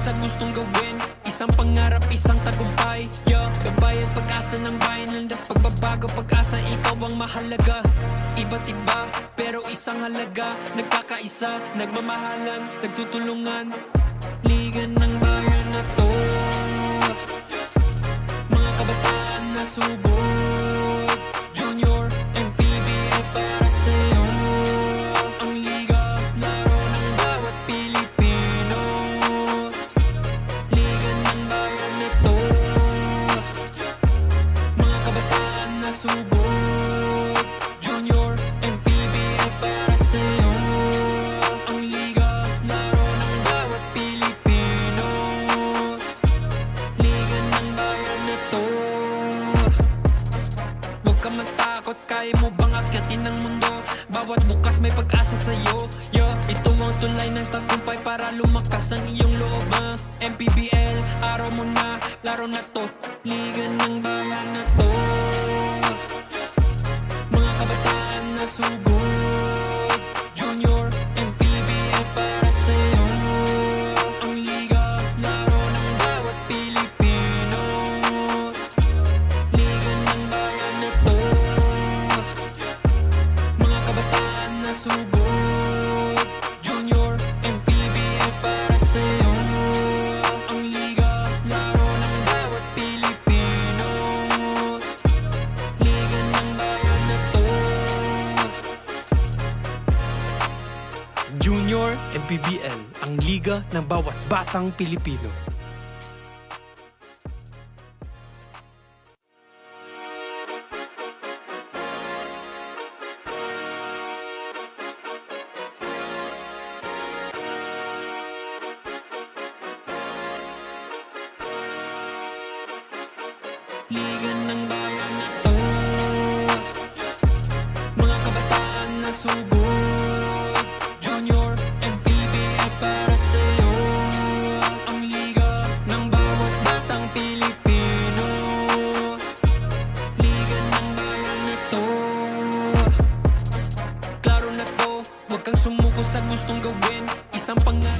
sa gustong gawin, isang pangarap, isang tagumpay. Yeah, gabay at pag-asa ng bayan, landas pagbabago, pag-asa, ikaw ang mahalaga. Iba't iba, pero isang halaga, nagkakaisa, nagmamahalan, nagtutulungan. Liga ng bayan na to, mga kabataan na subok. Junior, MPBL para sa'yo. Ang liga, laro ng bawat Pilipino. Liga ng bayan na to, mga kabataan na subok. Junior, MPBL para sa'yo. Ang liga, laro ng bawat Pilipino. Liga ng bayan na to. Huwag ka matakot, kaya mo bang akyatin ang mundo? Bawat bukas may pag-asa sa'yo. Yeah, ito ang tulay ng tagumpay para lumakas ang iyong loob. MPBL, araw mo na, laro na to. Liga ng bayan na to, mga kabataan na sugod. Junior, MPBL para sa'yo. Ang liga, laro ng bawat Pilipino. Liga ng bayan na to, mga kabataan na sugod. Junior, MPBL para sa'yo. Ang liga, laro ng bawat Pilipino. Liga ng bayan na to. Junior MPBL, ang liga ng bawat batang Pilipino. Liga ng bayan na to, mga kabataan na sugod. Junior, MPBL para sa'yo. Ang liga ng bawat batang Pilipino. Liga ng bayan na to, klaro na to. Huwag kang sumuko sa gustong gawin, isang pangarap.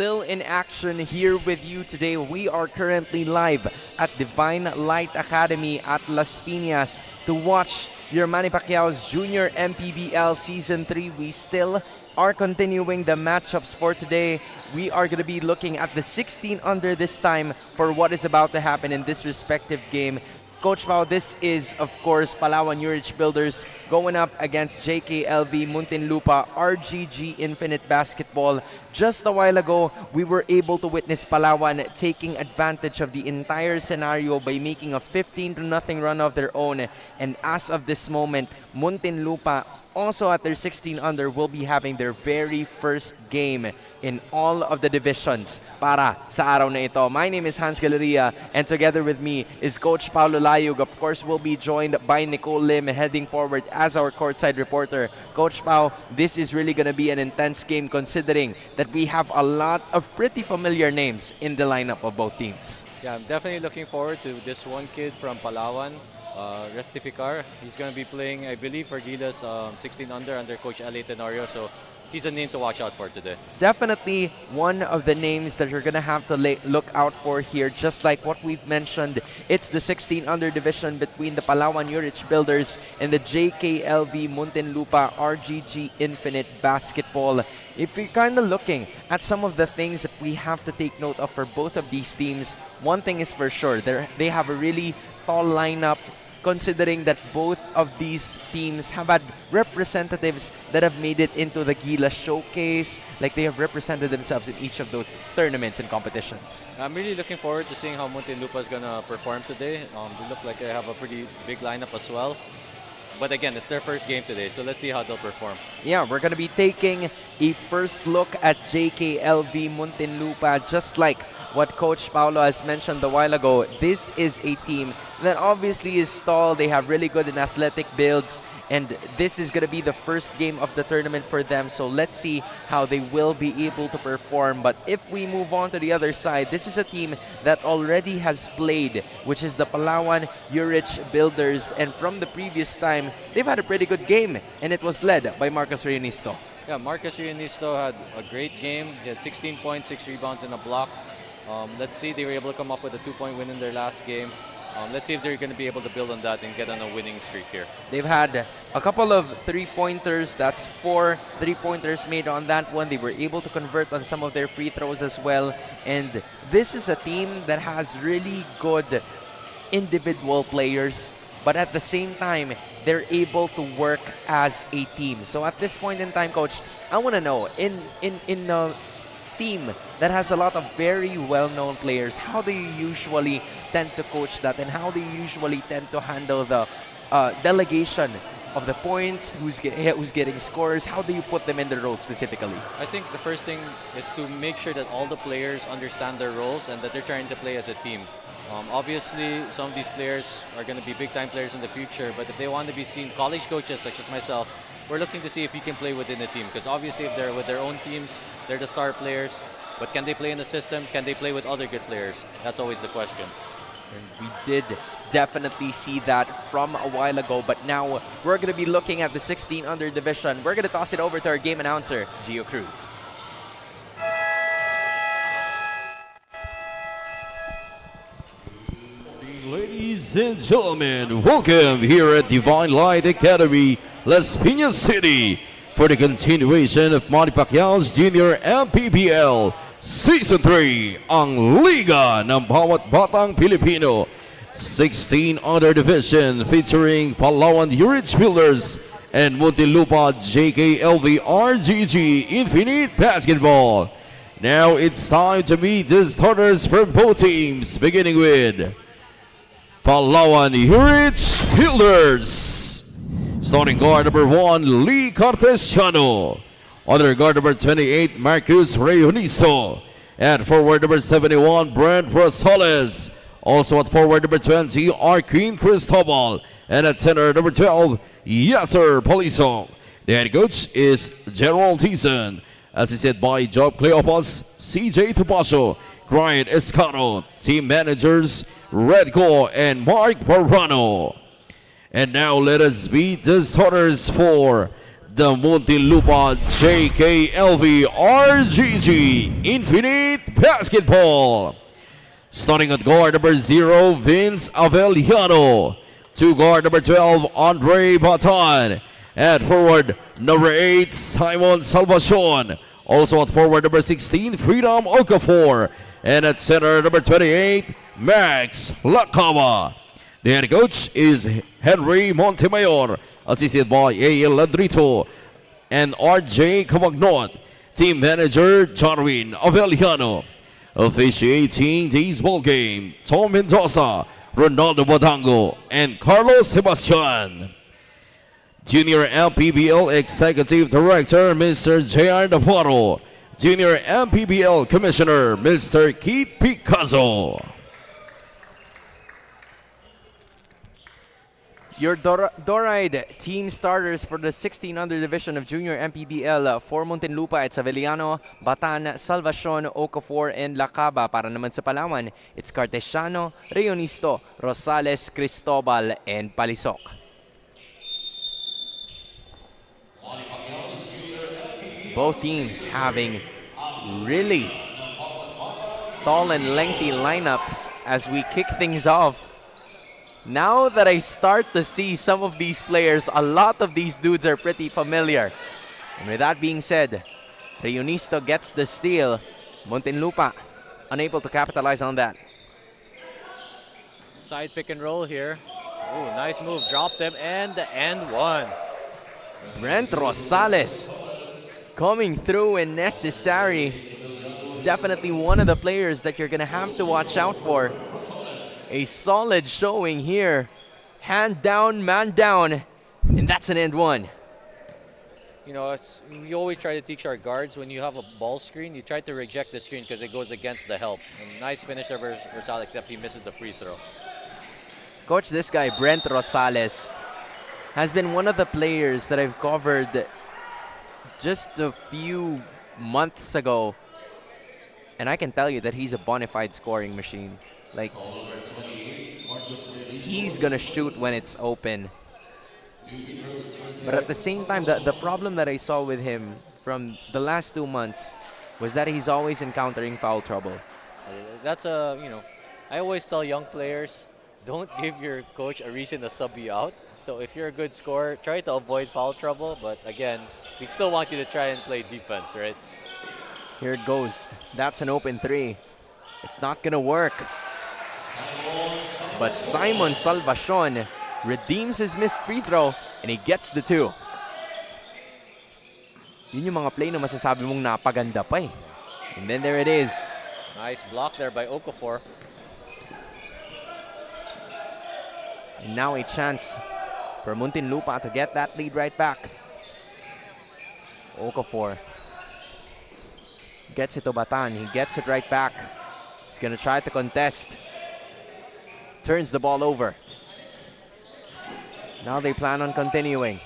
Still in action here with you today. We are currently live at Divine Light Academy at Las Piñas to watch your Manny Pacquiao's Junior MPBL Season 3. We still are continuing the matchups for today. We are going to be looking at the 16 under this time for what is about to happen in this respective game. Coach Pao, this is, of course, Palawan Yurich Builders going up against JKLV Muntinlupa RGG Infinite Basketball. Just a while ago, we were able to witness Palawan taking advantage of the entire scenario by making a 15-0 run of their own. And as of this moment, Muntinlupa, also at their 16 under, will be having their very first game in all of the divisions para sa araw na ito. My name is Hans Galeria, and together with me is Coach Paulo Layug. Of course, we'll be joined by Nicole Lim heading forward as our courtside reporter. Coach Pao, this is really going to be an intense game considering that we have a lot of pretty familiar names in the lineup of both teams. Yeah, I'm definitely looking forward to this one kid from Palawan, Restificar. He's going to be playing, I believe, for Gila's 16 under Coach Ali Tenorio. So he's a name to watch out for today. Definitely one of the names that you're going to have to look out for here. Just like what we've mentioned, it's the 16 under division between the Palawan Yurich Builders and the JKLV Muntinlupa RGG Infinite Basketball. If you're kind of looking at some of the things that we have to take note of for both of these teams, one thing is for sure, they have a really tall lineup, considering that both of these teams have had representatives that have made it into the Gila Showcase, like they have represented themselves in each of those tournaments and competitions. I'm really looking forward to seeing how Muntinlupa is going to perform today. They look like they have a pretty big lineup as well. But again, it's their first game today, so let's see how they'll perform. Yeah, we're going to be taking a first look at JKLV Muntinlupa, just like what Coach Paulo has mentioned a while ago, this is a team that obviously is tall. They have really good and athletic builds, and this is going to be the first game of the tournament for them. So let's see how they will be able to perform. But if we move on to the other side, this is a team that already has played, which is the Palawan Yurich Builders. And from the previous time, they've had a pretty good game, and it was led by Marcus Rionisto. Yeah, Marcus Rionisto had a great game. He had 16 points, 6 rebounds, and a block. Let's see, they were able to come off with a 2-point win in their last game. Let's see if they're going to be able to build on that and get on a winning streak here. They've had a couple of three-pointers. That's 4 three-pointers made on that one. They were able to convert on some of their free throws as well. And this is a team that has really good individual players, but at the same time, they're able to work as a team. So at this point in time, Coach, I want to know, in a team that has a lot of very well-known players, how do you usually tend to coach that, and how do you usually tend to handle the delegation of the points, who's getting scores? How do you put them in the role specifically? I think the first thing is to make sure that all the players understand their roles and that they're trying to play as a team. Obviously, some of these players are going to be big-time players in the future, but if they want to be seen, college coaches such as myself, we're looking to see if you can play within the team. Because obviously, if they're with their own teams, they're the star players. But can they play in the system? Can they play with other good players? That's always the question. And we did definitely see that from a while ago, but now we're going to be looking at the 16 under division. We're going to toss it over to our game announcer, Gio Cruz. Ladies and gentlemen, welcome here at Divine Light Academy, Las Piñas City for the continuation of Manny Pacquiao's Junior MPBL Season 3, ang Liga ng Bawat Batang Pilipino. 16 under division featuring Palawan Yurich Builders and Muntinlupa JKLV RGG Infinite Basketball. Now it's time to meet the starters from both teams, beginning with Palawan Yurich Builders. Starting guard number 1, Lee Cartesiano. Other guard number 28, Marcus Rionisto. At forward number 71, Brent Rosales. Also at forward number 20, Arquin Cristobal. And at center number 12, Yasser Poliso. The head coach is General Tizan. Assisted by Job Cleopas, CJ Tupaso, Brian Escano. Team managers, Redco and Mark Barrano. And now let us meet the starters for the Muntinlupa JKLV RGG Infinite Basketball. Starting at guard number 0, Vince Avellano. To guard number 12, Andre Batan. At forward number 8, Simon Salvacion. Also at forward number 16, Freedom Okafor. And at center number 28, Max Lacaba. The head coach is Henry Montemayor, assisted by A.L. Ladrito and R.J. Camagnot. Team manager Jarwin Avellano. Officiating this ball game, Tom Mendoza, Ronaldo Badango, and Carlos Sebastian. Junior MPBL Executive Director, Mr. J.R. Navarro. Junior MPBL Commissioner, Mr. Keith Picasso. Your Doride team starters for the 16 under division of Junior MPBL. For Muntinlupa, it's Avellano, Batan, Salvacion, Okafor, and Lacaba. Para naman sa Palawan, it's Cartesiano, Rionisto, Rosales, Cristobal, and Palisok. Both teams having really tall and lengthy lineups as we kick things off. Now that I start to see some of these players, a lot of these dudes are pretty familiar. And with that being said, Rionisto gets the steal. Muntinlupa unable to capitalize on that. Side pick and roll here. Ooh, nice move. Dropped them and one. Brent Rosales coming through when necessary. He's definitely one of the players that you're going to have to watch out for. A solid showing here. Hand down, man down. And that's an end one. you know, we always try to teach our guards when you have a ball screen, you try to reject the screen because it goes against the help. And nice finish there for Rosales, except he misses the free throw. Coach, this guy, Brent Rosales, has been one of the players that I've covered just a few months ago. And I can tell you that he's a bona fide scoring machine. Like, he's going to shoot when it's open. But at the same time, the problem that I saw with him from the last 2 months was that he's always encountering foul trouble. That's you know, I always tell young players, don't give your coach a reason to sub you out. So if you're a good scorer, try to avoid foul trouble. But again, we still want you to try and play defense, right? Here it goes. That's an open three. It's not gonna work. But Simon Salvacion redeems his missed free throw and he gets the two. Yun yung mga play na masasabi mong napaganda pa eh. And then there it is. Nice block there by Okafor. And now a chance for Muntinlupa to get that lead right back. Okafor gets it to Batan. He gets it right back. He's gonna try to contest. Turns the ball over. Now they plan on continuing.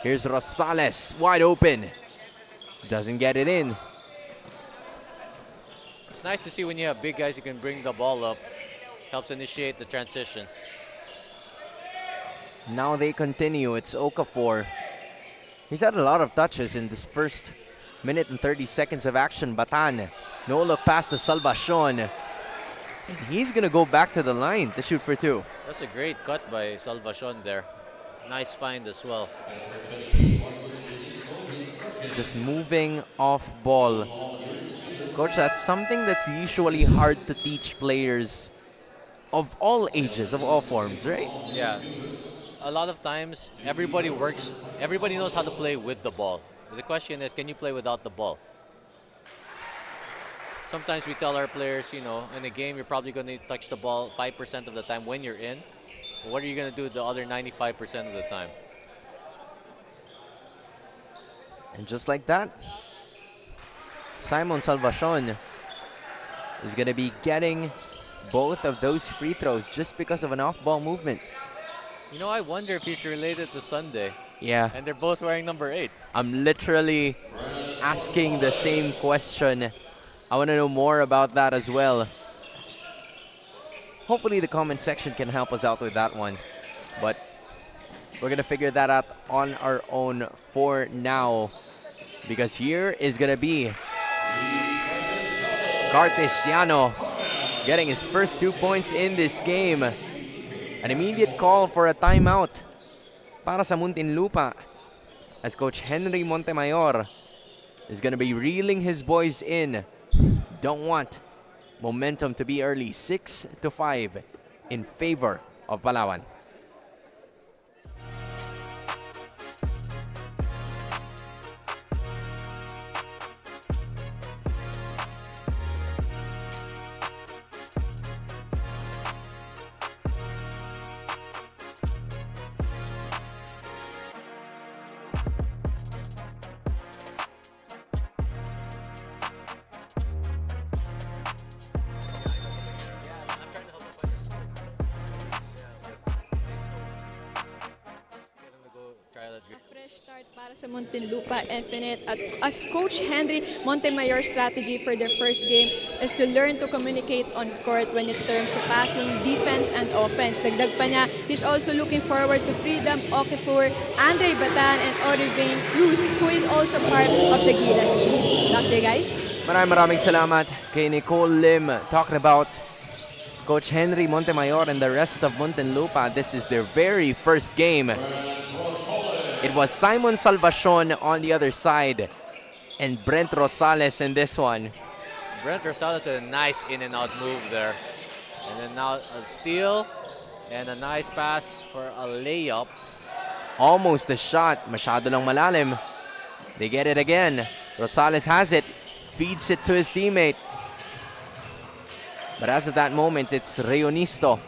Here's Rosales, wide open. Doesn't get it in. It's nice to see when you have big guys who can bring the ball up. Helps initiate the transition. Now they continue. It's Okafor. He's had a lot of touches in this first minute and 30 seconds of action. Batan, no look pass to Salvacion. And he's gonna go back to the line to shoot for two. That's a great cut by Salvacion there. Nice find as well. Just moving off ball. Coach, that's something that's usually hard to teach players of all ages, of all forms, right? Yeah. A lot of times, everybody knows how to play with the ball. But the question is, can you play without the ball? Sometimes we tell our players, you know, in a game, you're probably going to touch the ball 5% of the time when you're in. What are you going to do the other 95% of the time? And just like that, Simon Salvacion is going to be getting both of those free throws just because of an off-ball movement. You know, I wonder if he's related to Sunday. Yeah. And they're both wearing number 8. I'm literally asking the same question. I want to know more about that as well. Hopefully the comment section can help us out with that one. But we're going to figure that out on our own for now. Because here is going to be Cartesiano getting his first 2 points in this game. An immediate call for a timeout para sa Muntinlupa as Coach Henry Montemayor is going to be reeling his boys in. Don't want momentum to be early. 6-5 in favor of Palawan. Fresh start para sa Muntinlupa Infinite at as Coach Henry Montemayor's strategy for their first game is to learn to communicate on court when it terms of passing, defense, and offense. Dagdag pa niya, he's also looking forward to Freedom Okafor, Andre Batan, and Olivain Cruz, who is also part of the Gilas team. Back there, guys. Maraming salamat kay Nicole Lim talking about Coach Henry Montemayor and the rest of Muntinlupa. This is their very first game. It was Simon Salvacion on the other side and Brent Rosales in this one. Brent Rosales had a nice in and out move there. And then now a steal and a nice pass for a layup. Almost a shot. Masyado lang malalim. They get it again. Rosales has it. Feeds it to his teammate. But as of that moment, it's Reonisto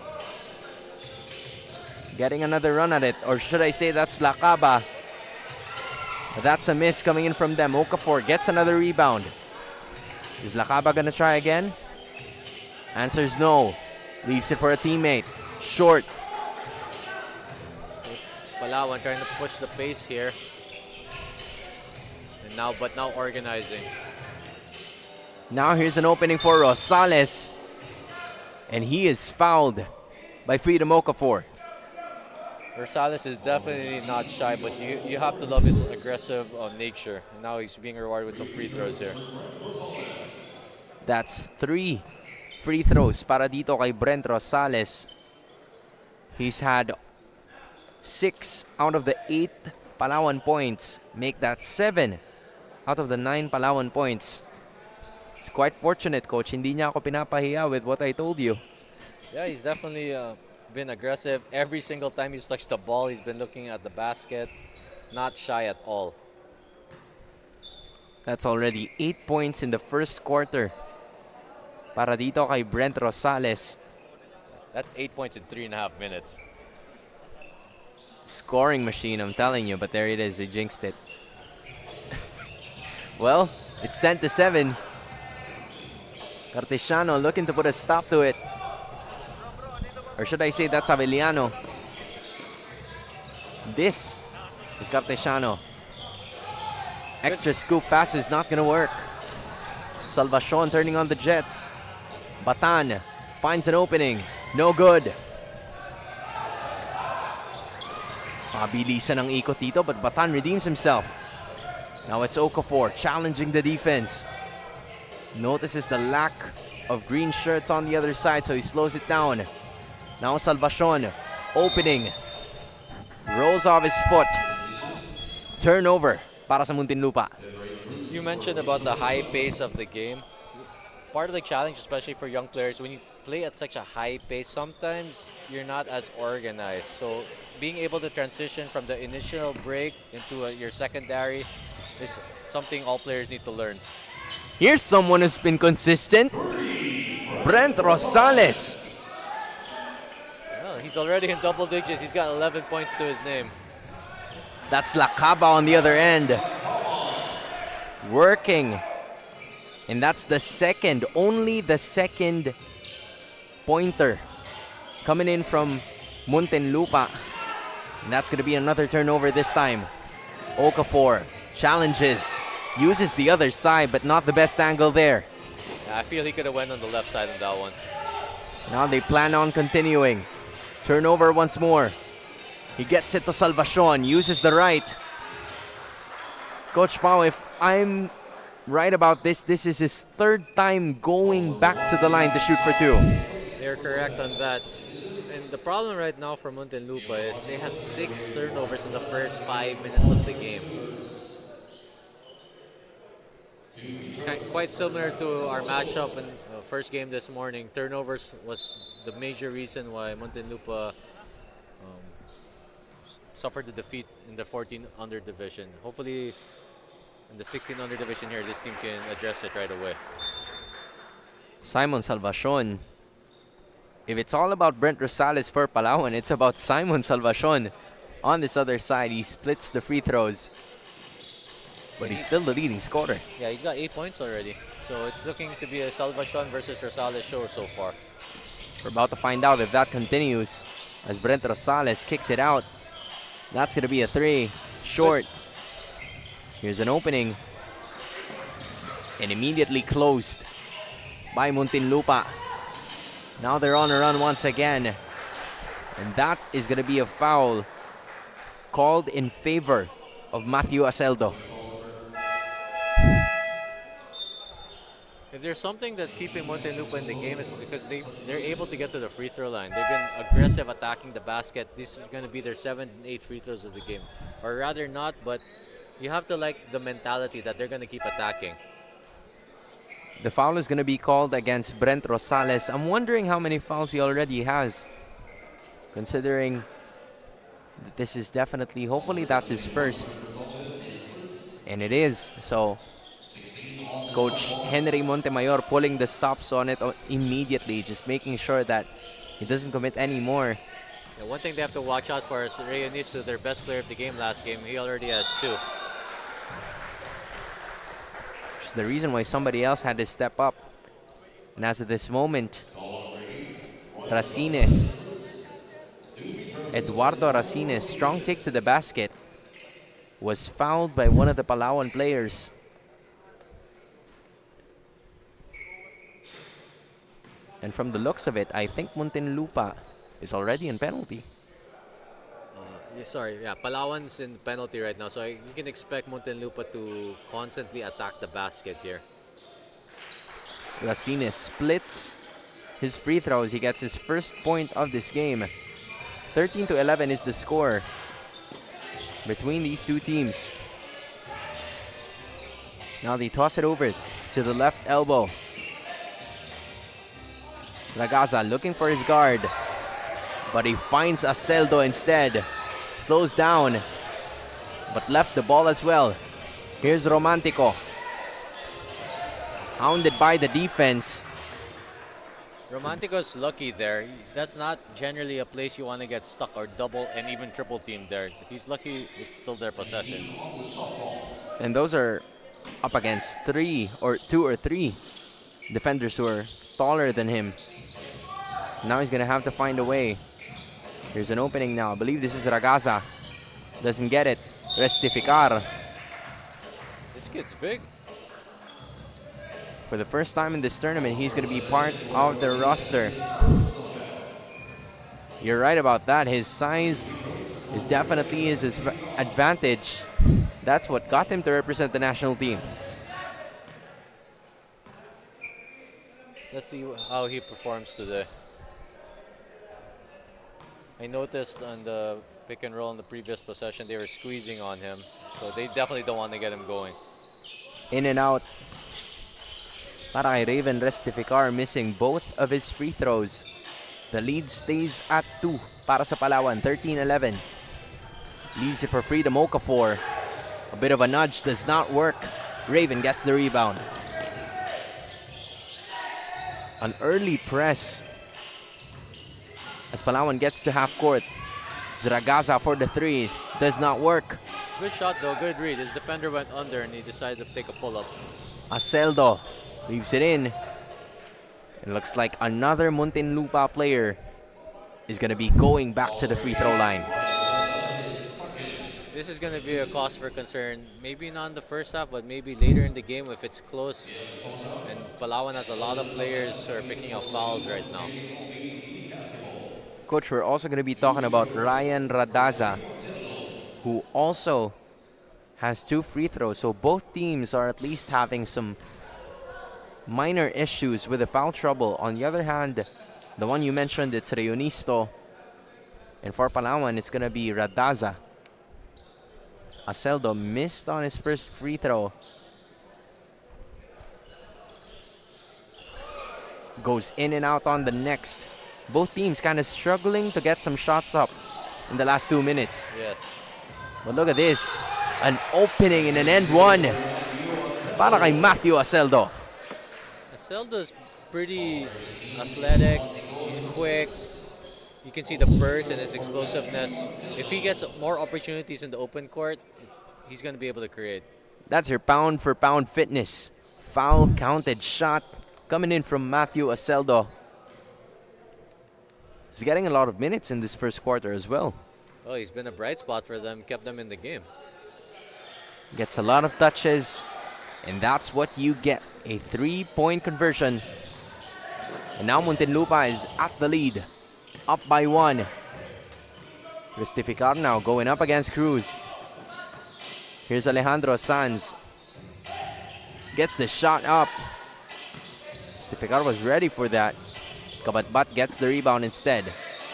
getting another run at it. Or should I say that's Lacaba. That's a miss coming in from them. Okafor gets another rebound. Is Lakaba gonna try again? Answers no. Leaves it for a teammate. Short. Palawan trying to push the pace here. And now organizing. Now here's an opening for Rosales. And he is fouled by Freedom Okafor. Rosales is definitely not shy, but you have to love his aggressive nature. And now he's being rewarded with some free throws here. That's 3 free throws para dito kay Brent Rosales. He's had 6 out of the 8 Palawan points. Make that 7 out of the 9 Palawan points. It's quite fortunate, Coach. Hindi niya ako pinapahiya with what I told you. Yeah, he's definitely been aggressive. Every single time he's touched the ball, he's been looking at the basket. Not shy at all. That's already 8 points in the first quarter para dito kay Brent Rosales. That's 8 points in 3.5 minutes. Scoring machine, I'm telling you, but there it is. They jinxed it. Well, it's 10-7. Cartesiano looking to put a stop to it. Or should I say that's Avellano. This is Cartesiano. Extra scoop pass is not going to work. Salvacion turning on the Jets. Batan finds an opening. No good. Mabilisan ang ikot dito, but Batan redeems himself. Now it's Okafor challenging the defense. Notices the lack of green shirts on the other side, so he slows it down. Now Salvacion opening. Rolls off his foot. Turnover para sa Muntinlupa. You mentioned about the high pace of the game. Part of the challenge, especially for young players, when you play at such a high pace, sometimes you're not as organized. So being able to transition from the initial break into your secondary is something all players need to learn. Here's someone who's been consistent. Brent Rosales. Well, he's already in double digits. He's got 11 points to his name. That's Lakaba on the other end. Working. And that's the second, only the second pointer coming in from Muntinlupa. And that's going to be another turnover this time. Okafor challenges, uses the other side, but not the best angle there. I feel he could have went on the left side on that one. Now they plan on continuing. Turnover once more. He gets it to Salvacion, uses the right. Coach Pao, if I'm right about this, this is his third time going back to the line to shoot for two. They're correct on that. And the problem right now for Muntinlupa is they have 6 turnovers in the first 5 minutes of the game. Quite similar to our matchup in the first game this morning. Turnovers was the major reason why Muntinlupa suffered the defeat in the 14 under division. Hopefully in the 16 under division here, this team can address it right away. Simon Salvacion. If it's all about Brent Rosales for Palawan, it's about Simon Salvacion. On this other side, he splits the free throws. But he's still the leading scorer. Yeah, he's got 8 points already. So it's looking to be a Salvacion versus Rosales show so far. We're about to find out if that continues as Brent Rosales kicks it out. That's going to be a 3. Short. Here's an opening. And immediately closed by Muntinlupa. Now they're on a run once again. And that is going to be a foul called in favor of Matthew Aceldo. If there's something that's keeping Muntinlupa in the game, it's because they're able to get to the free throw line. They've been aggressive attacking the basket. This is going to be their 7 and 8 free throws of the game. Or rather not, but you have to like the mentality that they're going to keep attacking. The foul is going to be called against Brent Rosales. I'm wondering how many fouls he already has, considering that this is definitely, hopefully that's his first. And it is. So Coach Henry Montemayor pulling the stops on it immediately, just making sure that he doesn't commit any more. Yeah, one thing they have to watch out for is Reyonisu, their best player of the game last game. He already has 2. the reason why somebody else had to step up. And as of this moment, Racines, Eduardo Racines, strong take to the basket, was fouled by one of the Palawan players. And from the looks of it, I think Muntinlupa is already in penalty. Palawan's in penalty right now, so you can expect Muntinlupa to constantly attack the basket here. Racines splits his free throws. He gets his first point of this game. 13-11 is the score between these two teams. Now they toss it over to the left elbow. Ragaza looking for his guard, but he finds Aceldo instead. Slows down, but left the ball as well. Here's Romantico, hounded by the defense. Romantico's lucky there. That's not generally a place you want to get stuck or double and even triple teamed there. He's lucky it's still their possession. And those are up against two or three defenders who are taller than him. Now he's gonna have to find a way. Here's an opening now. I believe this is Ragaza. Doesn't get it. Restificar. This kid's big. For the first time in this tournament, he's gonna be part of the roster. You're right about that. His size is definitely his advantage. That's what got him to represent the national team. Let's see how he performs today. I noticed on the pick and roll in the previous possession, they were squeezing on him. So they definitely don't want to get him going. In and out. Para kay Raven Restificar missing both of his free throws. The lead stays at 2 para sa Palawan, 13-11. Leaves it for Freedom Okafor. A bit of a nudge does not work. Raven gets the rebound. An early press as Palawan gets to half court. Zragaza for the 3. Does not work. Good shot though, good read. His defender went under and he decided to take a pull-up. Aceldo leaves it in. It looks like another Muntinlupa player is going to be going back to the free throw line. This is going to be a cause for concern. Maybe not in the first half, but maybe later in the game if it's close. And Palawan has a lot of players who are picking up fouls right now. Coach, we're also going to be talking about Ryan Radaza, who also has 2 free throws. So both teams are at least having some minor issues with the foul trouble. On the other hand, the one you mentioned, it's Reunisto. And for Palawan, it's going to be Radaza. Aceldo missed on his first free throw. Goes in and out on the next. Both teams kind of struggling to get some shots up in the last 2 minutes. Yes. But look at this. An opening in an end one. Para kay Matthew Aceldo. Aceldo's pretty athletic. He's quick. You can see the burst and his explosiveness. If he gets more opportunities in the open court, he's going to be able to create. That's your pound for pound fitness. Foul counted shot coming in from Matthew Aceldo. He's getting a lot of minutes in this first quarter as well. Oh, he's been a bright spot for them, kept them in the game. Gets a lot of touches, and that's what you get, a 3-point conversion. And now Muntinlupa is at the lead, up by 1. Restificar now going up against Cruz. Here's Alejandro Sanz. Gets the shot up. Restificar was ready for that. Kabatbat gets the rebound instead.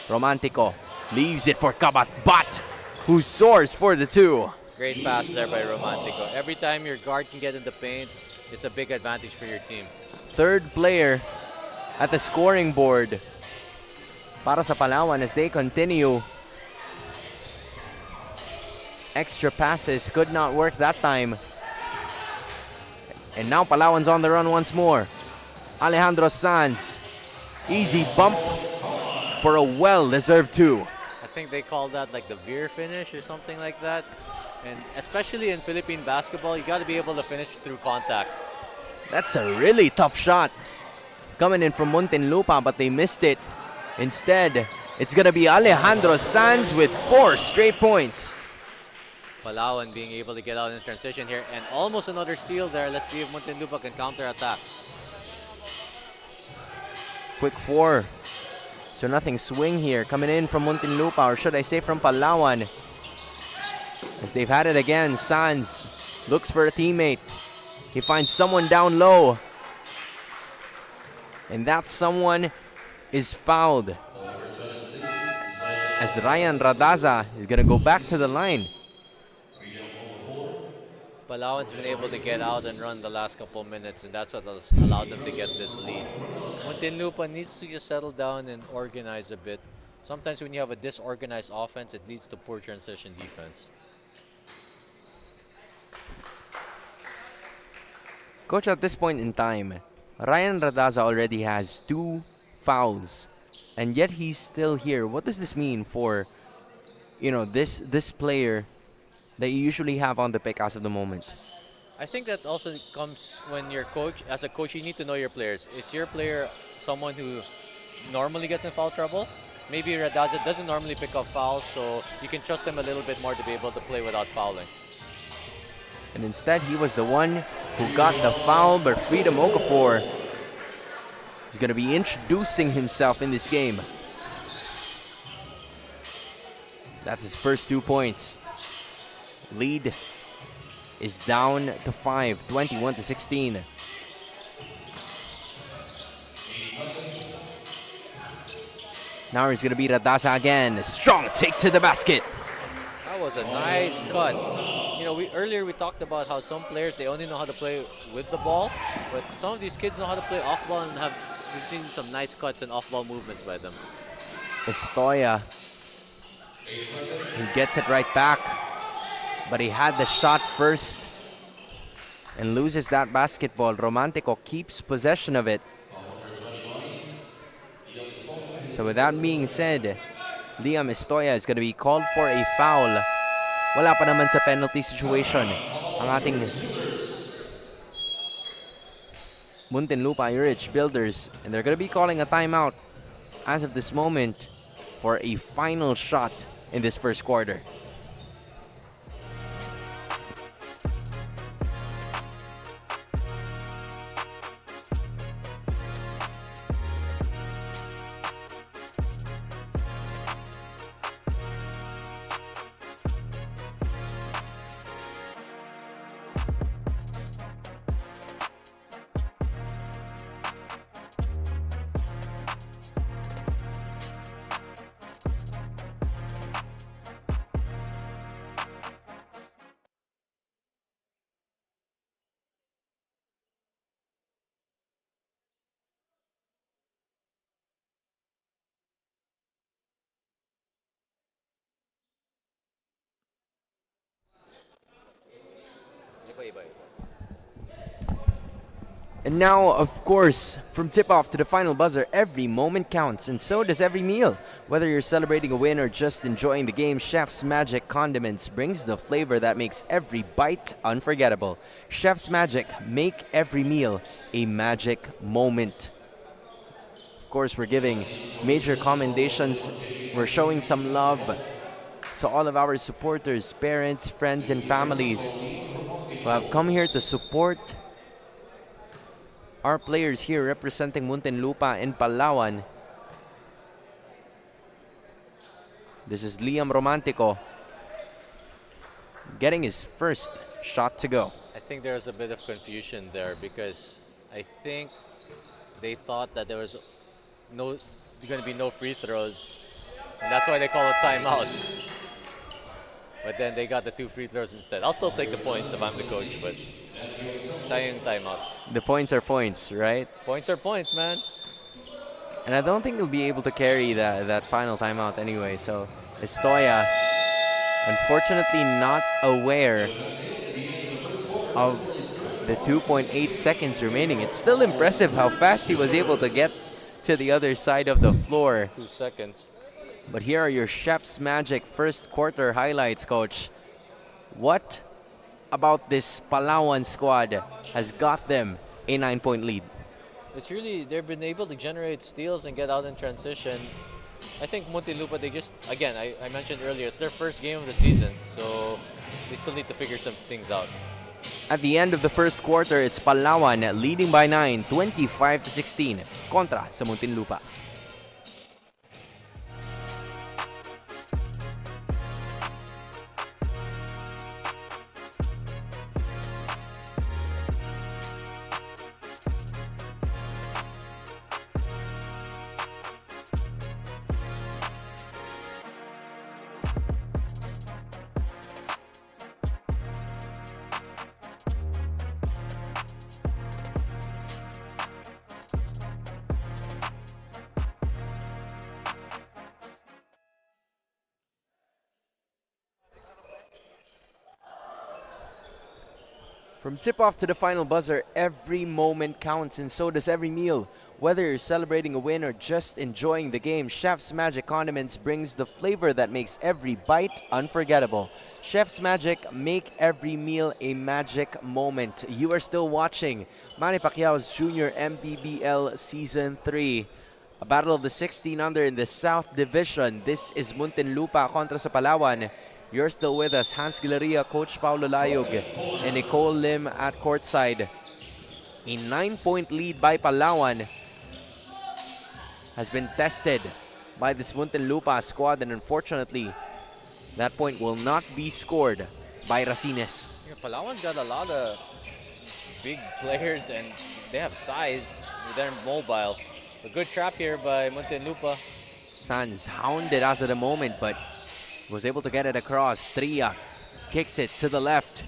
Romantico leaves it for Kabatbat, who soars for the 2. Great pass there by Romantico. Every time your guard can get in the paint, it's a big advantage for your team. Third player at the scoring board para sa Palawan as they continue. Extra passes could not work that time. And now Palawan's on the run once more. Alejandro Sanz. Easy bump for a well-deserved 2. I think they call that like the veer finish or something like that. And especially in Philippine basketball, you got to be able to finish through contact. That's a really tough shot coming in from Muntinlupa, but they missed it. Instead, it's gonna be Alejandro Sanz with 4 straight points. Palawan being able to get out in transition here, and almost another steal there. Let's see if Muntinlupa can counter-attack. Quick 4 to nothing swing here coming in from Muntinlupa, or should I say from Palawan. As they've had it again, Sanz looks for a teammate. He finds someone down low. And that someone is fouled. As Ryan Radaza is going to go back to the line. Palawan's been able to get out and run the last couple minutes, and that's what has allowed them to get this lead. Muntinlupa needs to just settle down and organize a bit. Sometimes when you have a disorganized offense, it leads to poor transition defense. Coach, at this point in time, Ryan Radaza already has 2 fouls, and yet he's still here. What does this mean for, this player that you usually have on the pick as of the moment? I think that also comes when you're coach. As a coach, you need to know your players. Is your player someone who normally gets in foul trouble? Maybe Radaza doesn't normally pick up fouls, so you can trust him a little bit more to be able to play without fouling. And instead, he was the one who got the foul, but Freedom Okafor is going to be introducing himself in this game. That's his first 2 points. Lead is down to 5, 21-16. Now it's going to be Radaza again. Strong take to the basket. That was a nice cut. Earlier we talked about how some players, they only know how to play with the ball, but some of these kids know how to play off ball, and we've seen some nice cuts and off ball movements by them. Estoya, he gets it right back, but he had the shot first and loses that basketball. Romantico keeps possession of it. So with that being said, Liam Estoya is going to be called for a foul. Wala pa naman sa penalty situation ang ating Muntinlupa Yurich Builders, and they're going to be calling a timeout as of this moment for a final shot in this first quarter. And now, of course, from tip-off to the final buzzer, every moment counts, and so does every meal. Whether you're celebrating a win or just enjoying the game, Chef's Magic Condiments brings the flavor that makes every bite unforgettable. Chef's Magic, make every meal a magic moment. Of course, we're giving major commendations. We're showing some love to all of our supporters, parents, friends, and families who have come here to support our players here representing Muntinlupa and Palawan. This is Liam Romantico getting his first shot to go. I think there's a bit of confusion there because I think they thought that there was going to be no free throws, and that's why they call a timeout. But then they got the 2 free throws instead. I'll still take the points if I'm the coach, but saying timeout. The points are points, right? Points are points, man. And I don't think they'll be able to carry that final timeout anyway. So Estoya, unfortunately not aware of the 2.8 seconds remaining. It's still impressive how fast he was able to get to the other side of the floor. 2 seconds. But here are your Chef's Magic first quarter highlights, Coach. What about this Palawan squad has got them a 9-point lead. It's really, they've been able to generate steals and get out in transition. I think Muntinlupa, they just, again, I mentioned earlier, it's their first game of the season, so they still need to figure some things out. At the end of the first quarter, it's Palawan leading by 9, 25-16, kontra sa Muntinlupa. From tip-off to the final buzzer, every moment counts and so does every meal. Whether you're celebrating a win or just enjoying the game, Chef's Magic Condiments brings the flavor that makes every bite unforgettable. Chef's Magic, make every meal a magic moment. You are still watching Manny Pacquiao's Junior MPBL Season 3. A battle of the 16 under in the South Division. This is Muntinlupa kontra sa Palawan. You're still with us, Hans Gileria, Coach Paulo Layog, and Nicole Lim at courtside. A 9-point lead by Palawan has been tested by this Muntinlupa squad, and unfortunately, that point will not be scored by Racines. Yeah, Palawan's got a lot of big players and they have size. They're mobile. A good trap here by Muntinlupa. Sanz hounded as of the moment, but was able to get it across. Tria kicks it to the left.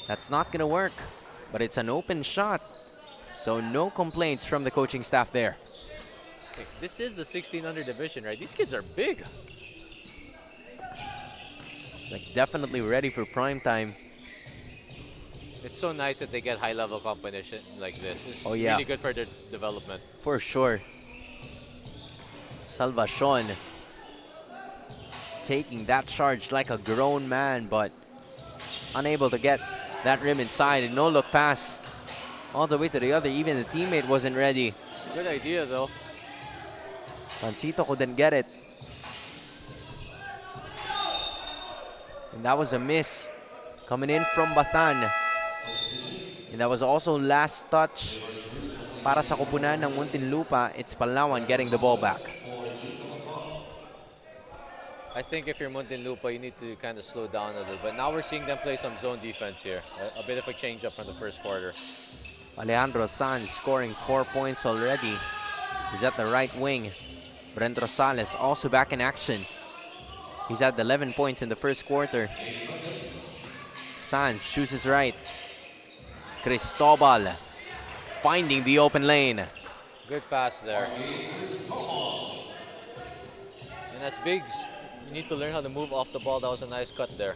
That's not going to work, but it's an open shot. So no complaints from the coaching staff there. Okay, this is the 16 under division, right? These kids are big. Like, definitely ready for prime time. It's so nice that they get high-level competition like this. It's yeah. really good for their development. For sure. Salvacion taking that charge like a grown man, but unable to get that rim inside. And no look pass all the way to the other. Even the teammate wasn't ready. Good idea, though. Pancito couldn't get it. And that was a miss coming in from Batan. And that was also last touch para sa kupunan ng Muntinlupa. It's Palawan getting the ball back. I think if you're Muntinlupa, you need to kind of slow down a little bit. Now we're seeing them play some zone defense here. A bit of a change up from the first quarter. Alejandro Sanz scoring 4 points already. He's at the right wing. Brent Rosales also back in action. He's at 11 points in the first quarter. Sanz chooses right. Cristobal finding the open lane. Good pass there. And as bigs, you need to learn how to move off the ball. That was a nice cut there.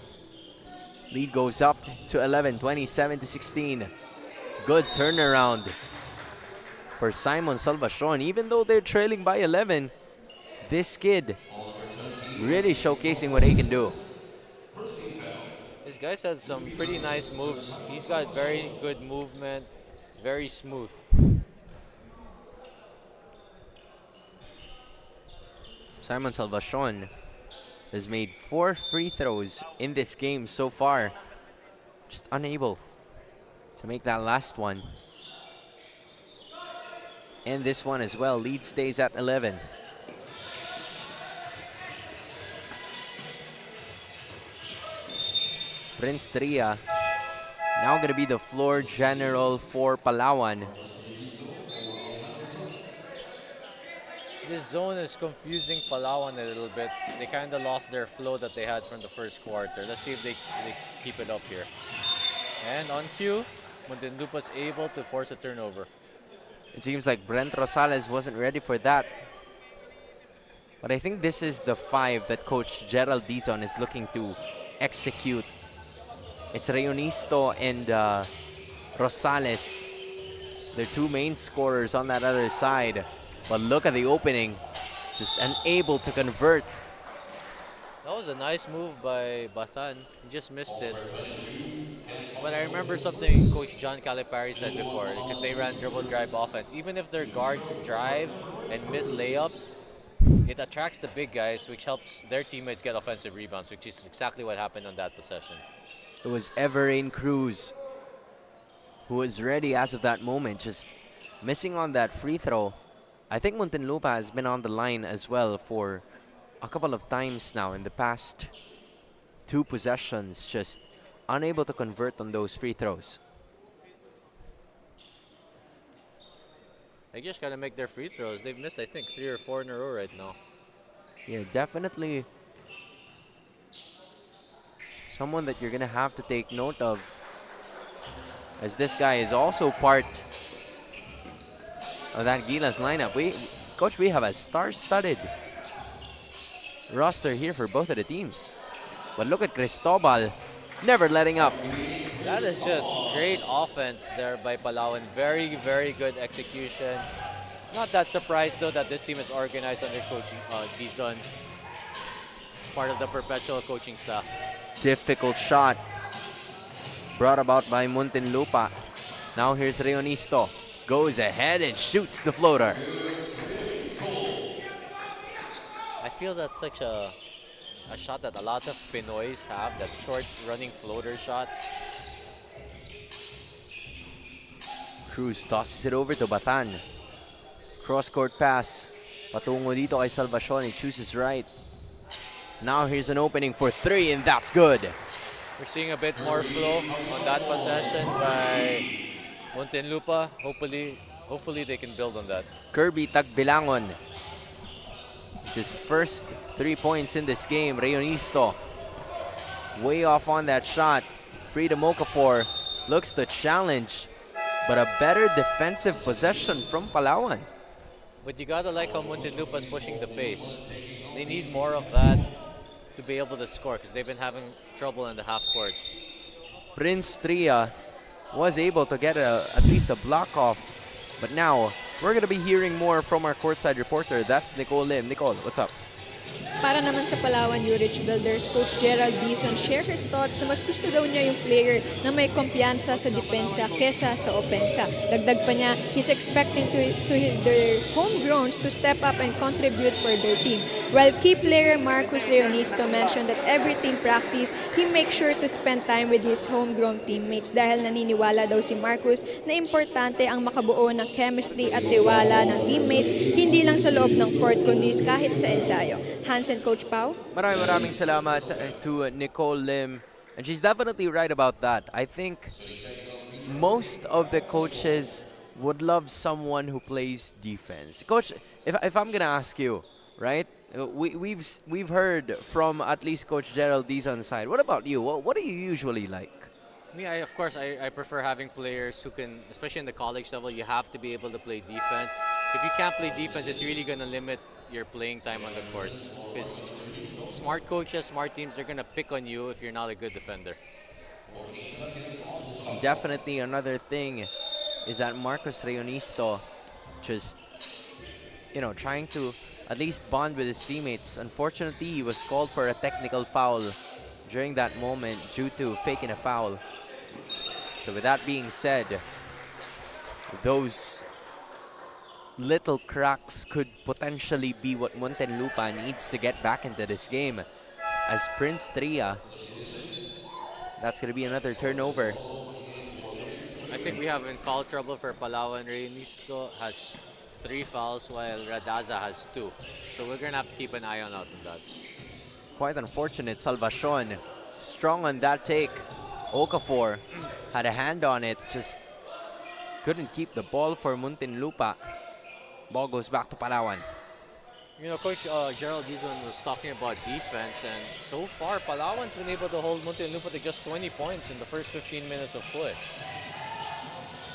Lead goes up to 11, 27-16. Good turnaround for Simon Salvacion. Even though they're trailing by 11, this kid really showcasing what he can do. This guy's had some pretty nice moves. He's got very good movement, very smooth. Simon Salvacion has made 4 free throws in this game so far. Just unable to make that last one. And this one as well. Lead stays at 11. Prince Tria now going to be the floor general for Palawan. This zone is confusing Palawan a little bit. They kind of lost their flow that they had from the first quarter. Let's see if they keep it up here. And on cue, Muntinlupa's able to force a turnover. It seems like Brent Rosales wasn't ready for that. But I think this is the 5 that Coach Gerald Dizon is looking to execute. It's Reunisto and Rosales. They're 2 main scorers on that other side. But look at the opening. Just unable to convert. That was a nice move by Bathan. He just missed it. But I remember something Coach John Calipari said before, because they ran dribble drive offense. Even if their guards drive and miss layups, it attracts the big guys, which helps their teammates get offensive rebounds, which is exactly what happened on that possession. It was Everrain Cruz who was ready as of that moment, just missing on that free throw. I think Muntinlupa has been on the line as well for a couple of times now in the past 2 possessions, just unable to convert on those free throws. They just gotta make their free throws. They've missed, I think, 3 or 4 in a row right now. Yeah, definitely someone that you're gonna have to take note of, as this guy is also part of that Gilas lineup. Coach, we have a star-studded roster here for both of the teams. But look at Cristobal, never letting up. That is just great offense there by Palawan. Very, very good execution. Not that surprised, though, that this team is organized under Coach Dizon, part of the perpetual coaching staff. Difficult shot brought about by Muntinlupa. Now here's Reonisto. Goes ahead and shoots the floater. I feel that's such a shot that a lot of Pinoys have, that short running floater shot. Cruz tosses it over to Batan. Cross-court pass. Patungo dito kay Salvacion. He chooses right. Now here's an opening for 3, and that's good. We're seeing a bit more flow on that possession by Muntinlupa. Hopefully they can build on that. Kirby Tagbilangon. It's his first 3 points in this game. Reonisto way off on that shot. Freedom Okafor looks to challenge, but a better defensive possession from Palawan. But you gotta like how Muntinlupa's pushing the pace. They need more of that to be able to score, because they've been having trouble in the half court. Prince Tria was able to get at least a block off, but now we're gonna be hearing more from our courtside reporter. That's Nicole Lim. Nicole, what's up? Para naman sa Palawan Yurich Builders, Coach Gerald Dizon share his thoughts na mas gusto daw niya yung player na may kumpiyansa sa depensa kesa sa opensa. Dagdag pa niya, he's expecting their homegrowns to step up and contribute for their team. While key player Marcus Reonisto mentioned that every team practice, he makes sure to spend time with his homegrown teammates dahil naniniwala daw si Marcus na importante ang makabuo ng chemistry at tiwala ng teammates, hindi lang sa loob ng court kundi kahit sa ensayo. Hansen, Coach Pau? Maraming salamat to Nicole Lim. And she's definitely right about that. I think most of the coaches would love someone who plays defense. Coach, if I'm gonna ask you, right? We've heard from at least Coach Gerald Dizon's side. What about you? What do you usually like? Me, of course, I prefer having players who can, especially in the college level, you have to be able to play defense. If you can't play defense, it's really going to limit your playing time on the court. Because smart coaches, smart teams, they're going to pick on you if you're not a good defender. Definitely another thing is that Marcos Reonisto just, trying to at least bond with his teammates. Unfortunately, he was called for a technical foul during that moment due to faking a foul. So with that being said, those little cracks could potentially be what Muntinlupa needs to get back into this game. As Prince Tria, that's going to be another turnover. I think we have in foul trouble for Palawan. Reinisto has 3 fouls while Radaza has 2. So we're going to have to keep an eye on that. Quite unfortunate. Salvacion strong on that take. Okafor had a hand on it, just couldn't keep the ball for Muntinlupa. Ball goes back to Palawan. Coach Gerald Dizon was talking about defense, and so far Palawan's been able to hold Muntinlupa to just 20 points in the first 15 minutes of play.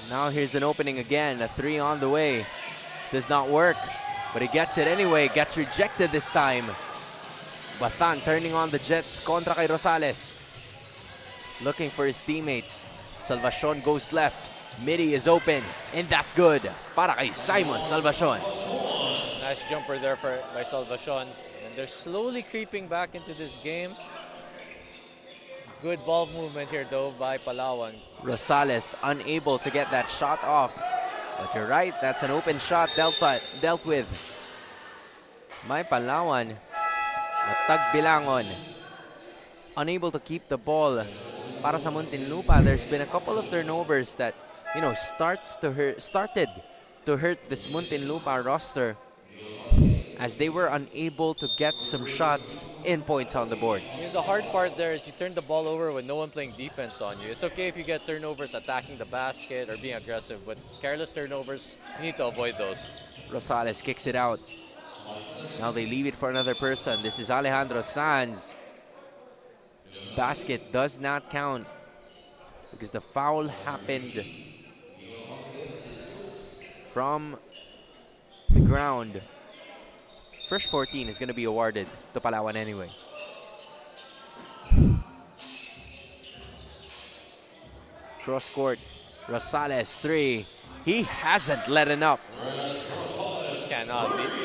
Now here's an opening again, a 3 on the way. Does not work, but he gets it anyway, gets rejected this time. Batan turning on the Jets kontra kay Rosales. Looking for his teammates. Salvacion goes left. Midi is open, and that's good para kay Simon Salvacion. Nice jumper there by Salvacion. And they're slowly creeping back into this game. Good ball movement here though by Palawan. Rosales unable to get that shot off. But you're right, that's an open shot dealt with. May Palawan. Matag Bilangon. Unable to keep the ball. Para sa Muntinlupa, there's been a couple of turnovers that, you know, started to hurt this Muntinlupa roster as they were unable to get some shots in points on the board. You know, the hard part there is you turn the ball over with no one playing defense on you. It's okay if you get turnovers attacking the basket or being aggressive, but careless turnovers, you need to avoid those. Rosales kicks it out. Now they leave it for another person. This is Alejandro Sanz. Basket does not count because the foul happened from the ground. First 14 is going to be awarded to Palawan anyway. Cross court, Rosales 3. He hasn't let it up.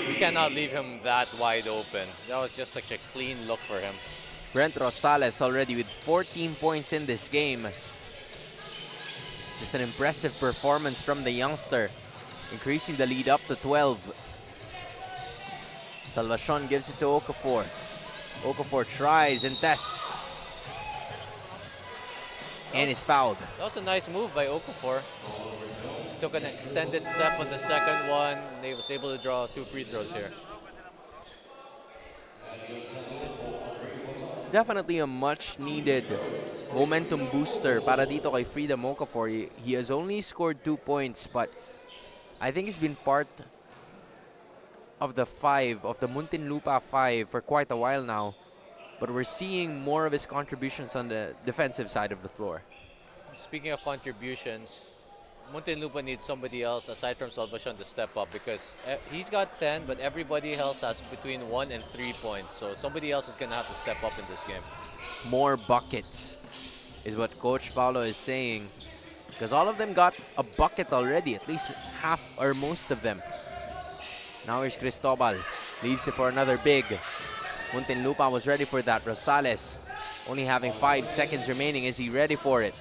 You cannot leave him that wide open. That was just such a clean look for him. Brent Rosales already with 14 points in this game. Just an impressive performance from the youngster, increasing the lead up to 12. Salvacion gives it to Okafor. Okafor tries and tests. And is fouled. That was a nice move by Okafor. Took an extended step on the second one. And he was able to draw 2 free throws here. Definitely a much needed momentum booster para dito kay Freedom Okafor. He has only scored 2 points, but I think he's been part of the Muntinlupa 5 for quite a while now. But we're seeing more of his contributions on the defensive side of the floor. Speaking of contributions, Muntinlupa needs somebody else aside from Salvacion to step up because he's got 10, but everybody else has between 1 and 3 points. So somebody else is going to have to step up in this game. More buckets is what Coach Paulo is saying, because all of them got a bucket already, at least half or most of them. Now here's Cristobal, leaves it for another big. Muntinlupa was ready for that. Rosales only having 5 seconds remaining. Is he ready for it?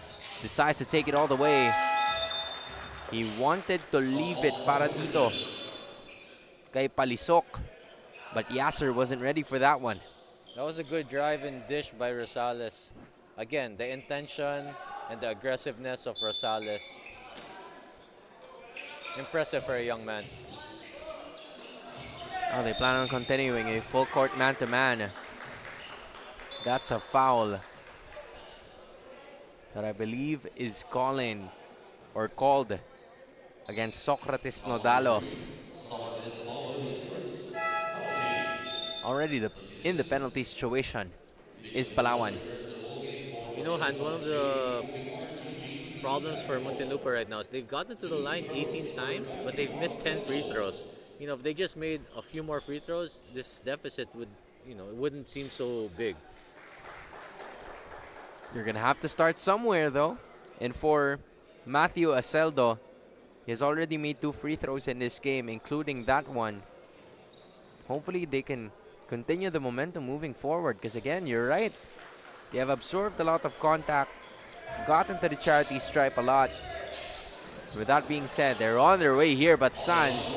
Decides to take it all the way. He wanted to leave it para dito kay Palisok, but Yasser wasn't ready for that one. That was a good drive and dish by Rosales. Again, the intention and the aggressiveness of Rosales. Impressive for a young man. Oh, they plan on continuing a full court man-to-man. That's a foul that I believe is called against Socrates Nodalo. Already in the penalty situation is Palawan. You know, Hans, one of the problems for Muntinlupa right now is they've gotten to the line 18 times, but they've missed 10 free throws. You know, if they just made a few more free throws, this deficit would, you know, it wouldn't seem so big. You're going to have to start somewhere, though. And for Matthew Aceldo, he has already made 2 free throws in this game, including that one. Hopefully, they can continue the momentum moving forward. Because, again, you're right. They have absorbed a lot of contact, gotten to the charity stripe a lot. With that being said, they're on their way here, but Sanz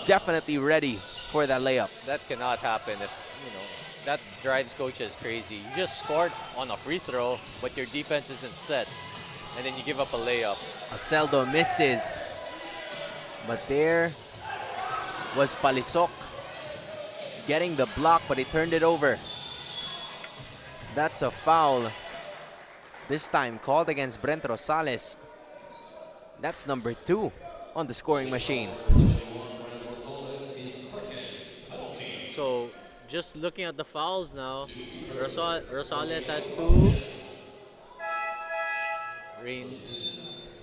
definitely ready for that layup. That cannot happen if, you know, that drives coaches crazy. You just scored on a free throw, but your defense isn't set, and then you give up a layup. Aceldo misses, but there was Palisok getting the block, but he turned it over. That's a foul. This time called against Brent Rosales. That's number 2 on the scoring machine. So, just looking at the fouls now, Rosales has 2.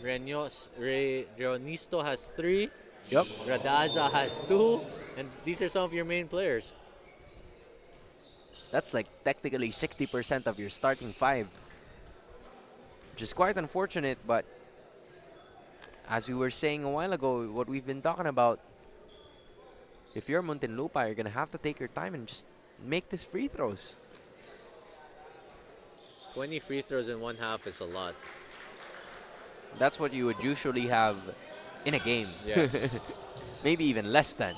Reonisto has 3. Yep. Radaza has 2. And these are some of your main players. That's like technically 60% of your starting 5. Which is quite unfortunate, but as we were saying a while ago, what we've been talking about, if you're Muntinlupa, you're going to have to take your time and just make these free throws. 20 free throws in one half is a lot. That's what you would usually have in a game. Yes. Maybe even less than.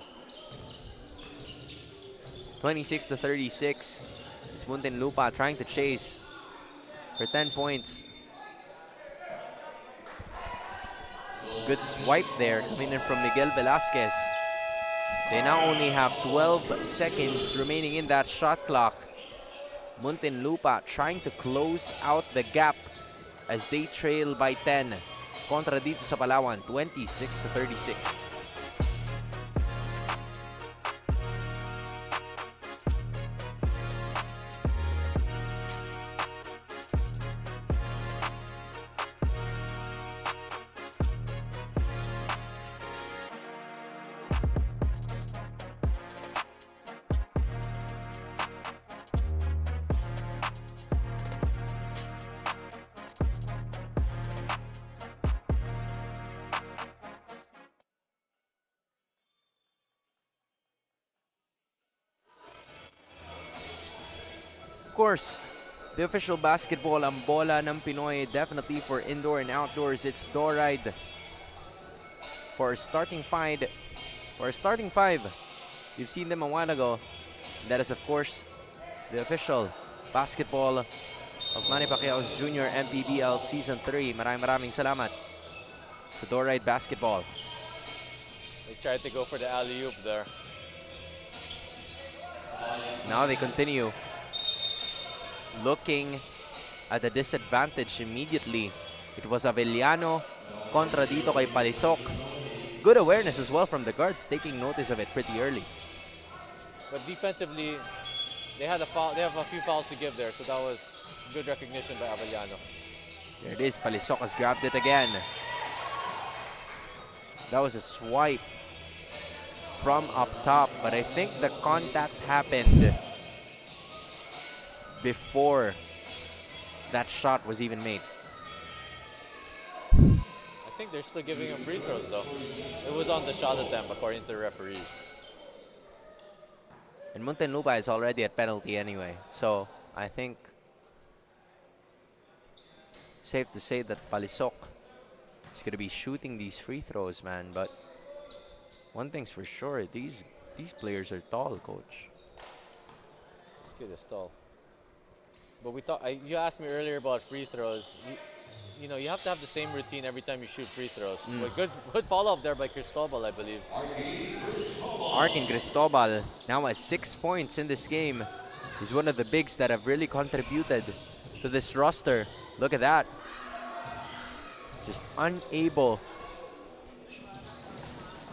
26 to 36. It's Muntinlupa trying to chase for 10 points. Good swipe there coming in from Miguel Velasquez. They now only have 12 seconds remaining in that shot clock. Muntinlupa trying to close out the gap as they trail by 10. Kontra dito sa Palawan, 26 to 36. Of course, the official basketball, ang bola ng Pinoy, definitely for indoor and outdoors. It's door ride for our starting five. You've seen them a while ago. That is, of course, the official basketball of Manny Pacquiao's Junior MPBL Season 3. Maraming salamat sa door ride basketball. They tried to go for the alley-oop there. Now they continue looking at the disadvantage immediately. It was Avellano kontra dito kay Palisok. Good awareness as well from the guards, taking notice of it pretty early. But defensively, they had a foul. They have a few fouls to give there, so that was good recognition by Avellano. There it is. Palisok has grabbed it again. That was a swipe from up top, but I think the contact happened before that shot was even made. I think they're still giving him free throws, though. It was on the shot attempt, according to the referees. And Muntinlupa is already at penalty anyway, so I think safe to say that Palisok is going to be shooting these free throws, man. But one thing's for sure, these players are tall, coach. This kid is tall. But you asked me earlier about free throws. You know, you have to have the same routine every time you shoot free throws. But good follow-up there by Cristobal, I believe. Arkin Cristobal now has 6 points in this game. He's one of the bigs that have really contributed to this roster. Look at that. Just unable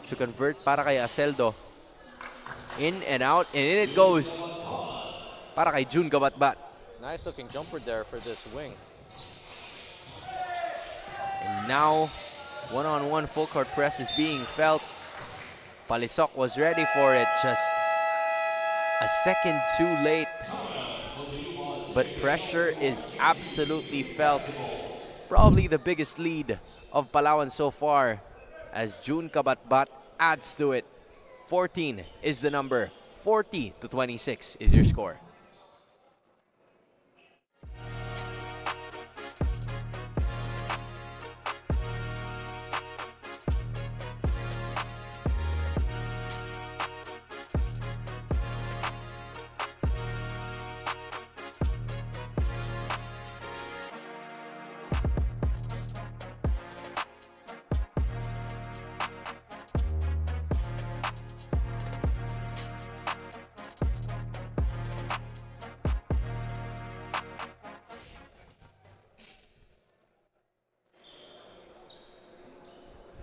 to convert para kay Aceldo. In and out, and in it goes para kay June Gabatbat. Nice looking jumper there for this wing. And now, one-on-one full court press is being felt. Palisok was ready for it, just a second too late. But pressure is absolutely felt. Probably the biggest lead of Palawan so far, as June Kabatbat adds to it. 14 is the number. 40 to 26 is your score.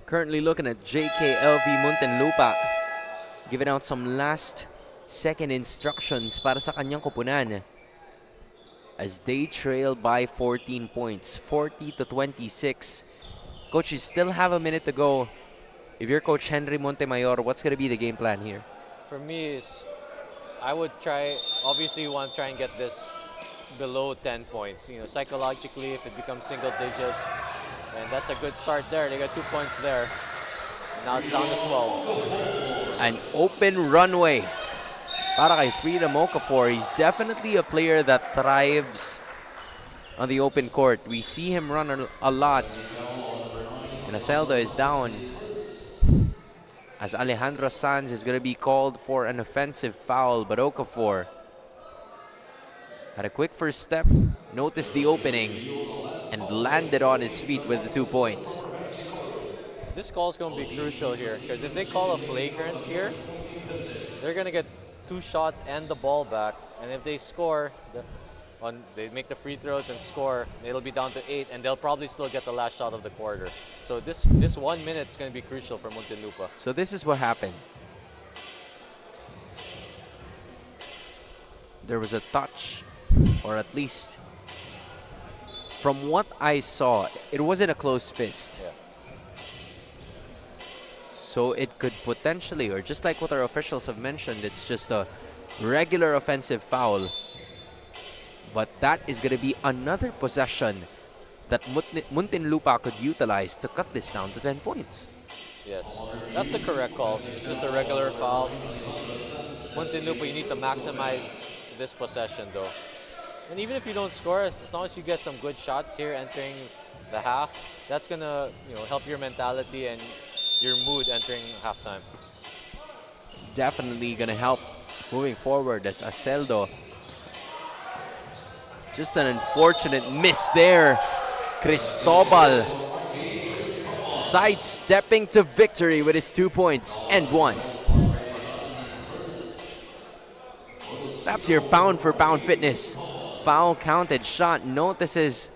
Currently looking at JKLV Muntinlupa, giving out some last second instructions para sa kanyang kupunan as they trail by 14 points, 40 to 26. Coach, you still have a minute to go. If you're Coach Henry Montemayor, what's going to be the game plan here? For me, I would try, obviously you want to try and get this below 10 points. You know, psychologically, if it becomes single digits, and that's a good start there. They got 2 points there. Now it's down to 12. An open runway para kay Freedom Okafor. He's definitely a player that thrives on the open court. We see him run a lot. And Aceldo is down, as Alejandro Sanz is going to be called for an offensive foul, but Okafor had a quick first step, noticed the opening, and landed on his feet with the 2 points. This call is going to be crucial here, because if they call a flagrant here, they're going to get 2 shots and the ball back. And if they score, they make the free throws and score, it'll be down to 8, and they'll probably still get the last shot of the quarter. So this 1 minute is going to be crucial for Muntinlupa. So this is what happened. There was a touch, or at least from what I saw, it wasn't a closed fist. Yeah. So it could potentially, or just like what our officials have mentioned, it's just a regular offensive foul. But that is going to be another possession that Muntinlupa could utilize to cut this down to 10 points. Yes, that's the correct call. It's just a regular foul. Muntinlupa, you need to maximize this possession though. And even if you don't score, as long as you get some good shots here entering the half, that's gonna help your mentality and your mood entering halftime. Definitely gonna help moving forward, as Aceldo. Just an unfortunate miss there. Cristobal sidestepping to victory with his 2 points and 1. That's your pound for pound fitness. Foul counted shot, notices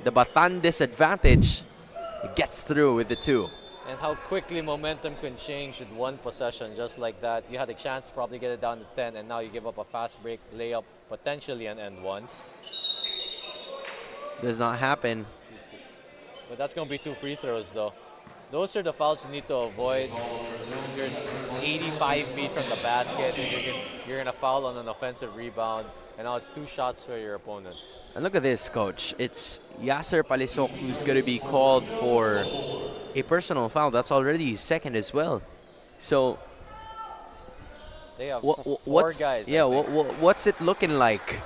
the Batan disadvantage. It gets through with the 2. And how quickly momentum can change with one possession just like that. You had a chance to probably get it down to 10, and now you give up a fast break layup, potentially an end one. Does not happen. But that's going to be 2 free throws though. Those are the fouls you need to avoid. You're 85 feet from the basket, and you're going to foul on an offensive rebound, and now it's 2 shots for your opponent. And look at this, coach. It's Yasser Palisok who's going to be called for a personal foul. That's already his second as well. So They have four guys. Yeah, what's it looking like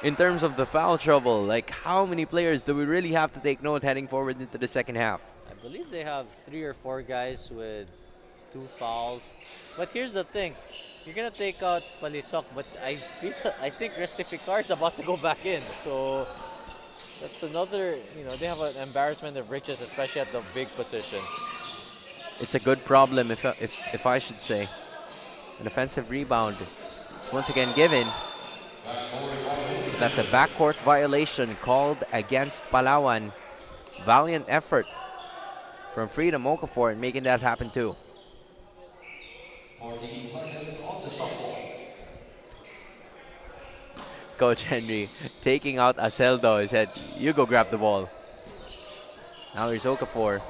in terms of the foul trouble? Like, how many players do we really have to take note heading forward into the second half? I believe they have 3 or 4 guys with 2 fouls. But here's the thing. You're going to take out Palisok, but I think Restificar is about to go back in. So that's another, they have an embarrassment of riches, especially at the big position. It's a good problem, if I should say. An offensive rebound is once again given. That's a backcourt violation called against Palawan. Valiant effort from Freedom Okafor in making that happen too. Coach Henry taking out Aceldo. He said, "You go grab the ball." Now here's Okafor.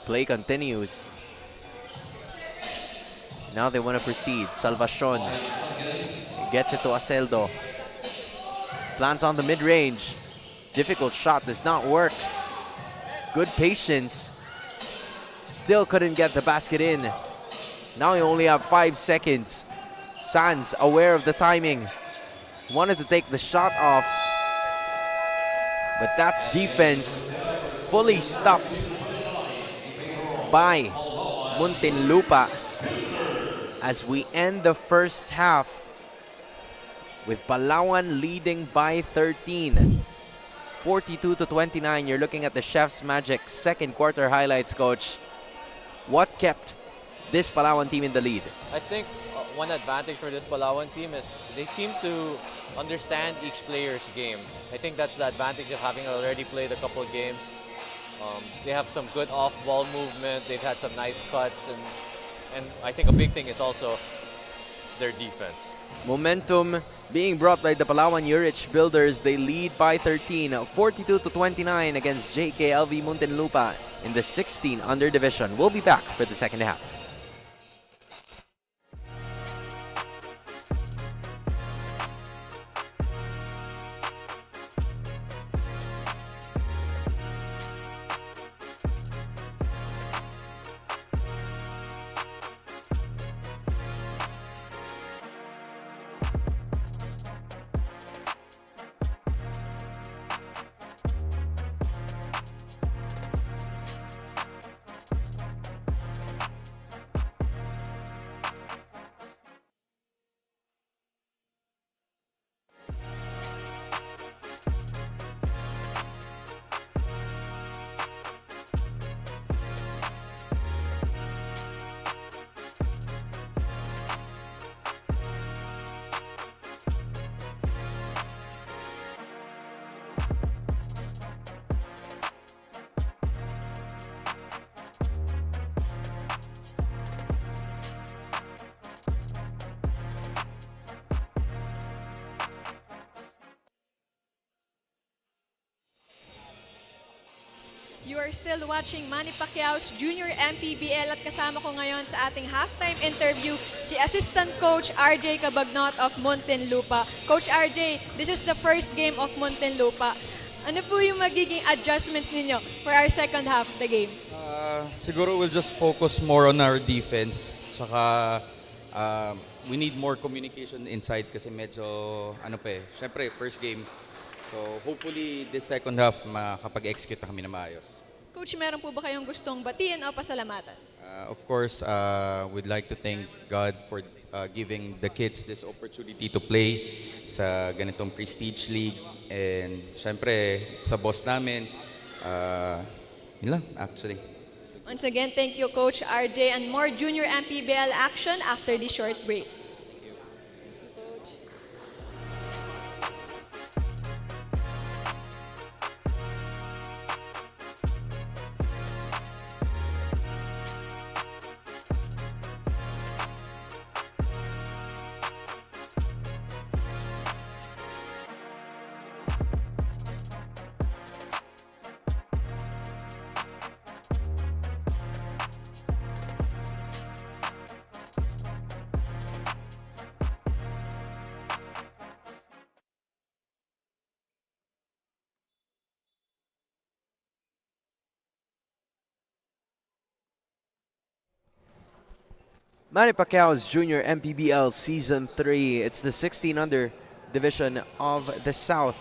Play continues. Now they want to proceed. Salvacion gets it to Aceldo. Plants on the mid-range. Difficult shot, does not work. Good patience. Still couldn't get the basket in. Now you only have 5 seconds. Sanz, aware of the timing, wanted to take the shot off, but that's defense fully stopped by Muntinlupa as we end the first half with Palawan leading by 13. 42-29. You're looking at the Chef's Magic second quarter highlights, Coach. What kept this Palawan team in the lead? I think one advantage for this Palawan team is they seem to understand each player's game. I think that's the advantage of having already played a couple of games. They have some good off-ball movement. They've had some nice cuts, and I think a big thing is also their defense. Momentum being brought by the Palawan Yurich Builders. They lead by 13, 42-29 against JKLV Muntinlupa in the 16 under division. We'll be back for the second half. You are still watching Manny Pacquiao's Junior MPBL at kasama ko ngayon sa ating halftime interview si Assistant Coach RJ Cabagnot of Muntinlupa. Coach RJ, this is the first game of Muntinlupa. Ano po yung magiging adjustments ninyo for our second half of the game? Siguro we'll just focus more on our defense. Tsaka we need more communication inside kasi medyo syempre first game. So hopefully this second half makapag-execute na kami na maayos. Coach, meron po ba kayong gustong batiin o pasalamatan? Of course, we'd like to thank God for giving the kids this opportunity to play sa ganitong prestige league. And syempre sa boss namin, yun lang actually. Once again, thank you Coach RJ and more Junior MPBL action after this short break. Manny Pacquiao's Junior MPBL Season 3. It's the 16 under division of the South.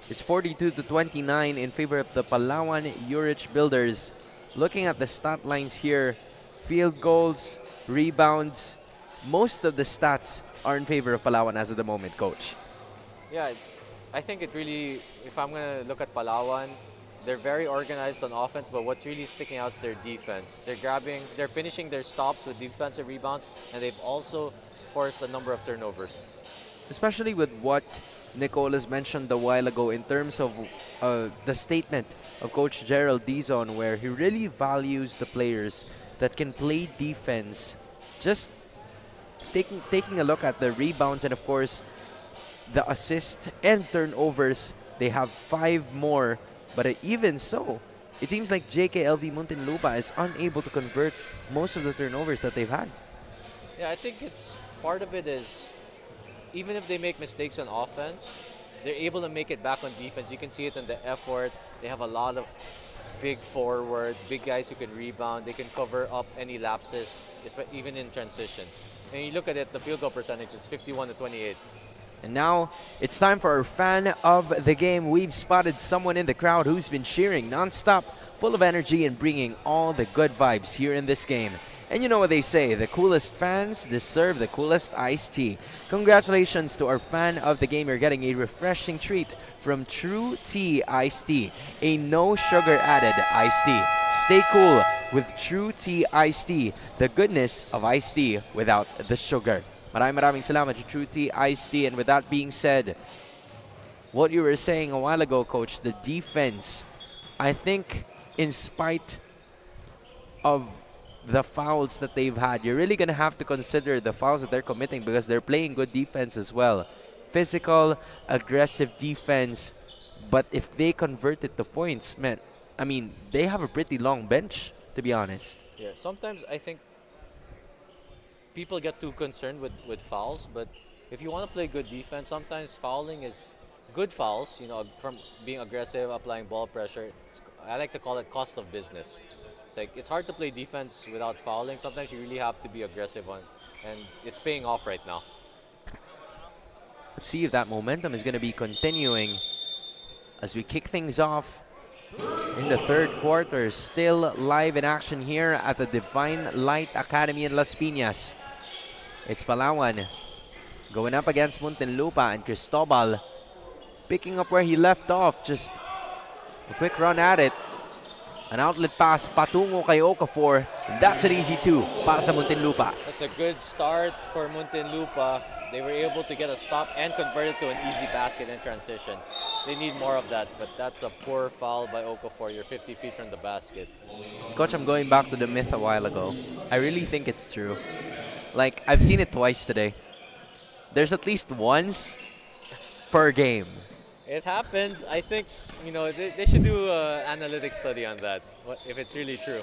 It's 42-29 in favor of the Palawan Yurich Builders. Looking at the stat lines here, field goals, rebounds, most of the stats are in favor of Palawan as of the moment, Coach. Yeah, I think it really, if I'm going to look at Palawan, they're very organized on offense, but what's really sticking out is their defense. They're finishing their stops with defensive rebounds, and they've also forced a number of turnovers. Especially with what Nicolas mentioned a while ago in terms of the statement of Coach Gerald Dizon, where he really values the players that can play defense. Just taking a look at the rebounds and, of course, the assist and turnovers, they have 5 more. But even so, it seems like JKLV Muntinlupa is unable to convert most of the turnovers that they've had. Yeah, I think part of it is, even if they make mistakes on offense, they're able to make it back on defense. You can see it in the effort. They have a lot of big forwards, big guys who can rebound. They can cover up any lapses, even in transition. And you look at it, the field goal percentage is 51-28. And now it's time for our fan of the game. We've spotted someone in the crowd who's been cheering nonstop, full of energy and bringing all the good vibes here in this game. And you know what they say, the coolest fans deserve the coolest iced tea. Congratulations to our fan of the game. You're getting a refreshing treat from True Tea Iced Tea, a no sugar added iced tea. Stay cool with True Tea Iced Tea, the goodness of iced tea without the sugar. Maraming salamat to True Tea Iced Tea. And with that being said, what you were saying a while ago, Coach, the defense, I think in spite of the fouls that they've had, you're really going to have to consider the fouls that they're committing because they're playing good defense as well. Physical, aggressive defense. But if they convert it to points, man, I mean, they have a pretty long bench, to be honest. Yeah, sometimes I think people get too concerned with fouls, but if you want to play good defense, sometimes fouling is good fouls, from being aggressive, applying ball pressure. I like to call it cost of business. It's hard to play defense without fouling. Sometimes you really have to be aggressive and it's paying off right now. Let's see if that momentum is going to be continuing as we kick things off in the third quarter. Still live in action here at the Divine Light Academy in Las Piñas. It's Palawan going up against Muntinlupa, and Cristobal picking up where he left off. Just a quick run at it. An outlet pass patungo kay Okafor. That's an easy 2 para sa Muntinlupa. That's a good start for Muntinlupa. They were able to get a stop and convert it to an easy basket in transition. They need more of that, but that's a poor foul by Okafor. You're 50 feet from the basket. Coach, I'm going back to the myth a while ago. I really think it's true. Like, I've seen it twice today. There's at least once per game It happens. I think, they should do an analytics study on that, if it's really true.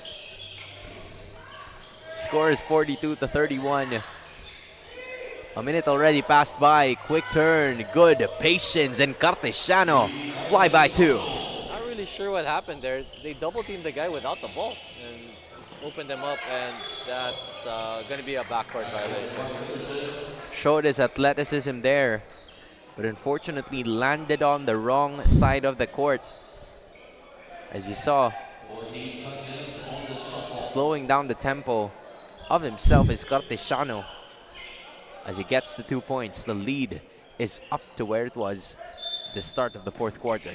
Score is 42-31. A minute already passed by. Quick turn, good patience, and Cartesiano fly by two. Not really sure what happened there. They double teamed the guy without the ball and opened them up, and that's going to be a backcourt violation. Showed his athleticism there, but unfortunately landed on the wrong side of the court. As you saw, slowing down the tempo of himself is Cartesiano. As he gets the 2 points, the lead is up to where it was the start of the fourth quarter.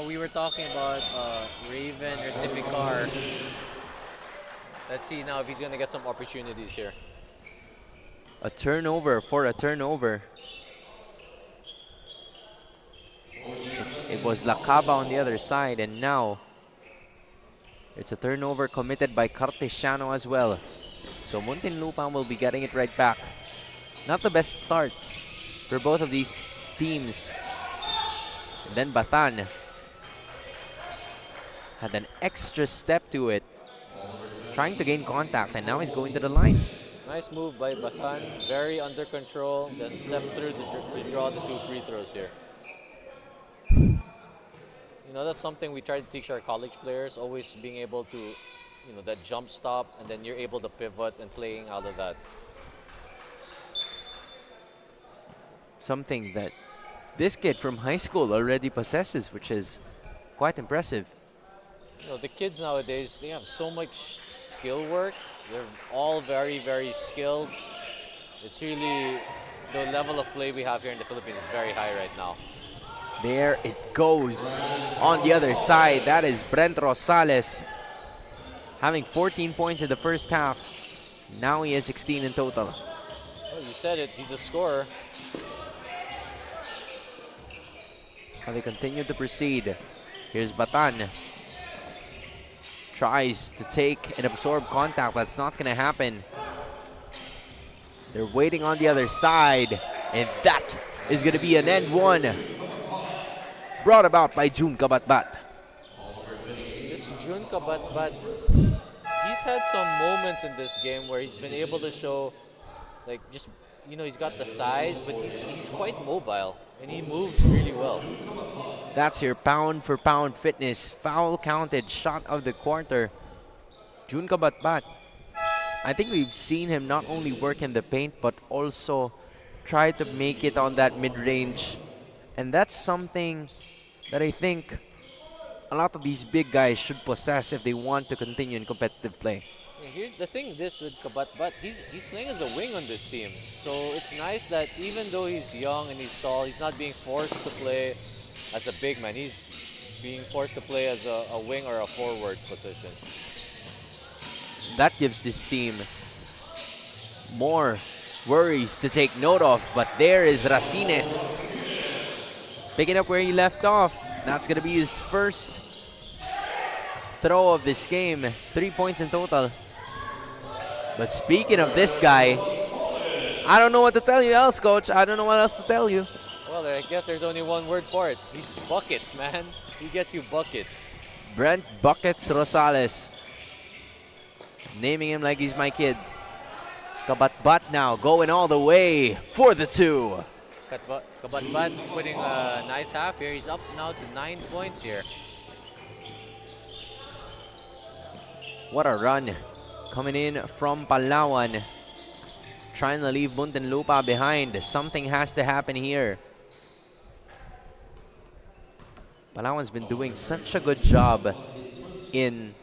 We were talking about Raven or Snifikar. Let's see now if he's going to get some opportunities here. A turnover for a turnover. It was Lacaba on the other side, and now it's a turnover committed by Cartesiano as well. So Muntinlupa will be getting it right back. Not the best starts for both of these teams. And then Batan had an extra step to it, trying to gain contact, and now he's going to the line. Nice move by Batan, very under control, then step through to draw the 2 free throws here. That's something we try to teach our college players, always being able to, that jump stop, and then you're able to pivot and playing out of that. Something that this kid from high school already possesses, which is quite impressive. The kids nowadays, they have so much skill work. They're all very, very skilled. It's really, the level of play we have here in the Philippines is very high right now. There it goes. On the other side, that is Brent Rosales, having 14 points in the first half. Now he has 16 in total. Well, you said it, he's a scorer. They continue to proceed. Here's Batan. Tries to take and absorb contact. That's not going to happen. They're waiting on the other side. And that is going to be an end one. Brought about by June Kabatbat. This June Kabatbat, he's had some moments in this game where he's been able to show, he's got the size, but he's quite mobile. And he moves really well. That's your pound for pound fitness. Foul counted shot of the quarter. June Kabatbat. I think we've seen him not only work in the paint, but also try to make it on that mid-range. And that's something that I think a lot of these big guys should possess if they want to continue in competitive play. Here's the thing, with Kabatbat, he's playing as a wing on this team. So it's nice that even though he's young and he's tall, he's not being forced to play as a big man. He's being forced to play as a wing or a forward position. That gives this team more worries to take note of. But there is Racines, picking up where he left off. That's going to be his first throw of this game. 3 points in total. But speaking of this guy, I don't know what to tell you else, Coach. I don't know what else to tell you. Well, I guess there's only one word for it. He's buckets, man. He gets you buckets. Brent Buckets Rosales. Naming him like he's my kid. Kabatbat now going all the way for the 2. Kabatbat putting a nice half here. He's up now to 9 points here. What a run. Coming in from Palawan. Trying to leave Muntinlupa behind. Something has to happen here. Palawan's been doing such a good job in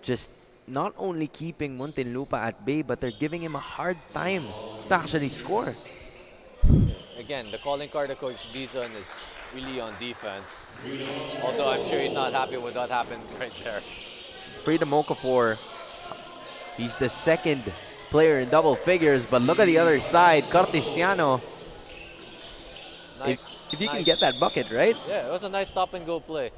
just not only keeping Muntinlupa at bay, but they're giving him a hard time to actually score. Again, the calling card of Coach Dizon is really on defense. Although I'm sure he's not happy with what happened right there. Freedom Okafor, he's the second player in double figures, but look at the other side, Cartesiano. Nice. If you can get that bucket, right? Yeah, it was a nice stop and go play.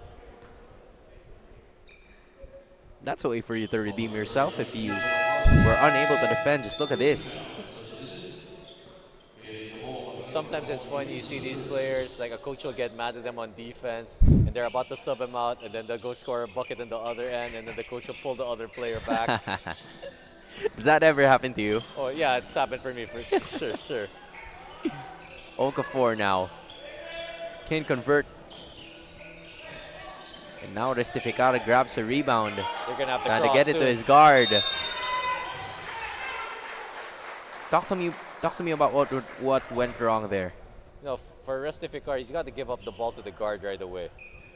That's a way for you to redeem yourself if you were unable to defend. Just look at this. sometimes it's funny, you see these players, like a coach will get mad at them on defense, and they're about to sub him out, and then they'll go score a bucket on the other end, and then the coach will pull the other player back. Does that ever happen to you? Oh yeah, it's happened for me for sure. Okafor now. Can't convert. And now Restificada grabs a rebound. They're gonna have to Trying to cross get it to soon. his guard. Talk to me about what went wrong there. No, for Restificar, he's got to give up the ball to the guard right away.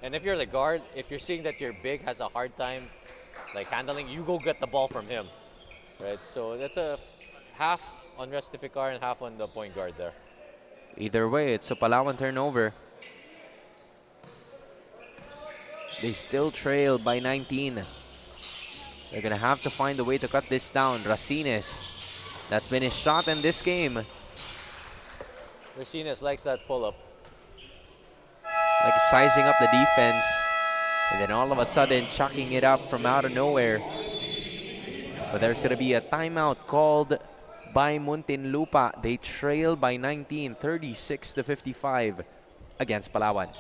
And if you're the guard, if you're seeing that your big has a hard time like handling, you go get the ball from him. Right? So that's a half on Restificar and half on the point guard there. Either way, it's a Palawan turnover. They still trail by 19. They're gonna have to find a way to cut this down. Racines. That's been his shot in this game. Racines likes that pull-up. Like sizing up the defense. And then all of a sudden chucking it up from out of nowhere. But there's gonna be a timeout called by Muntinlupa. They trail by 19, 36-55 against Palawan.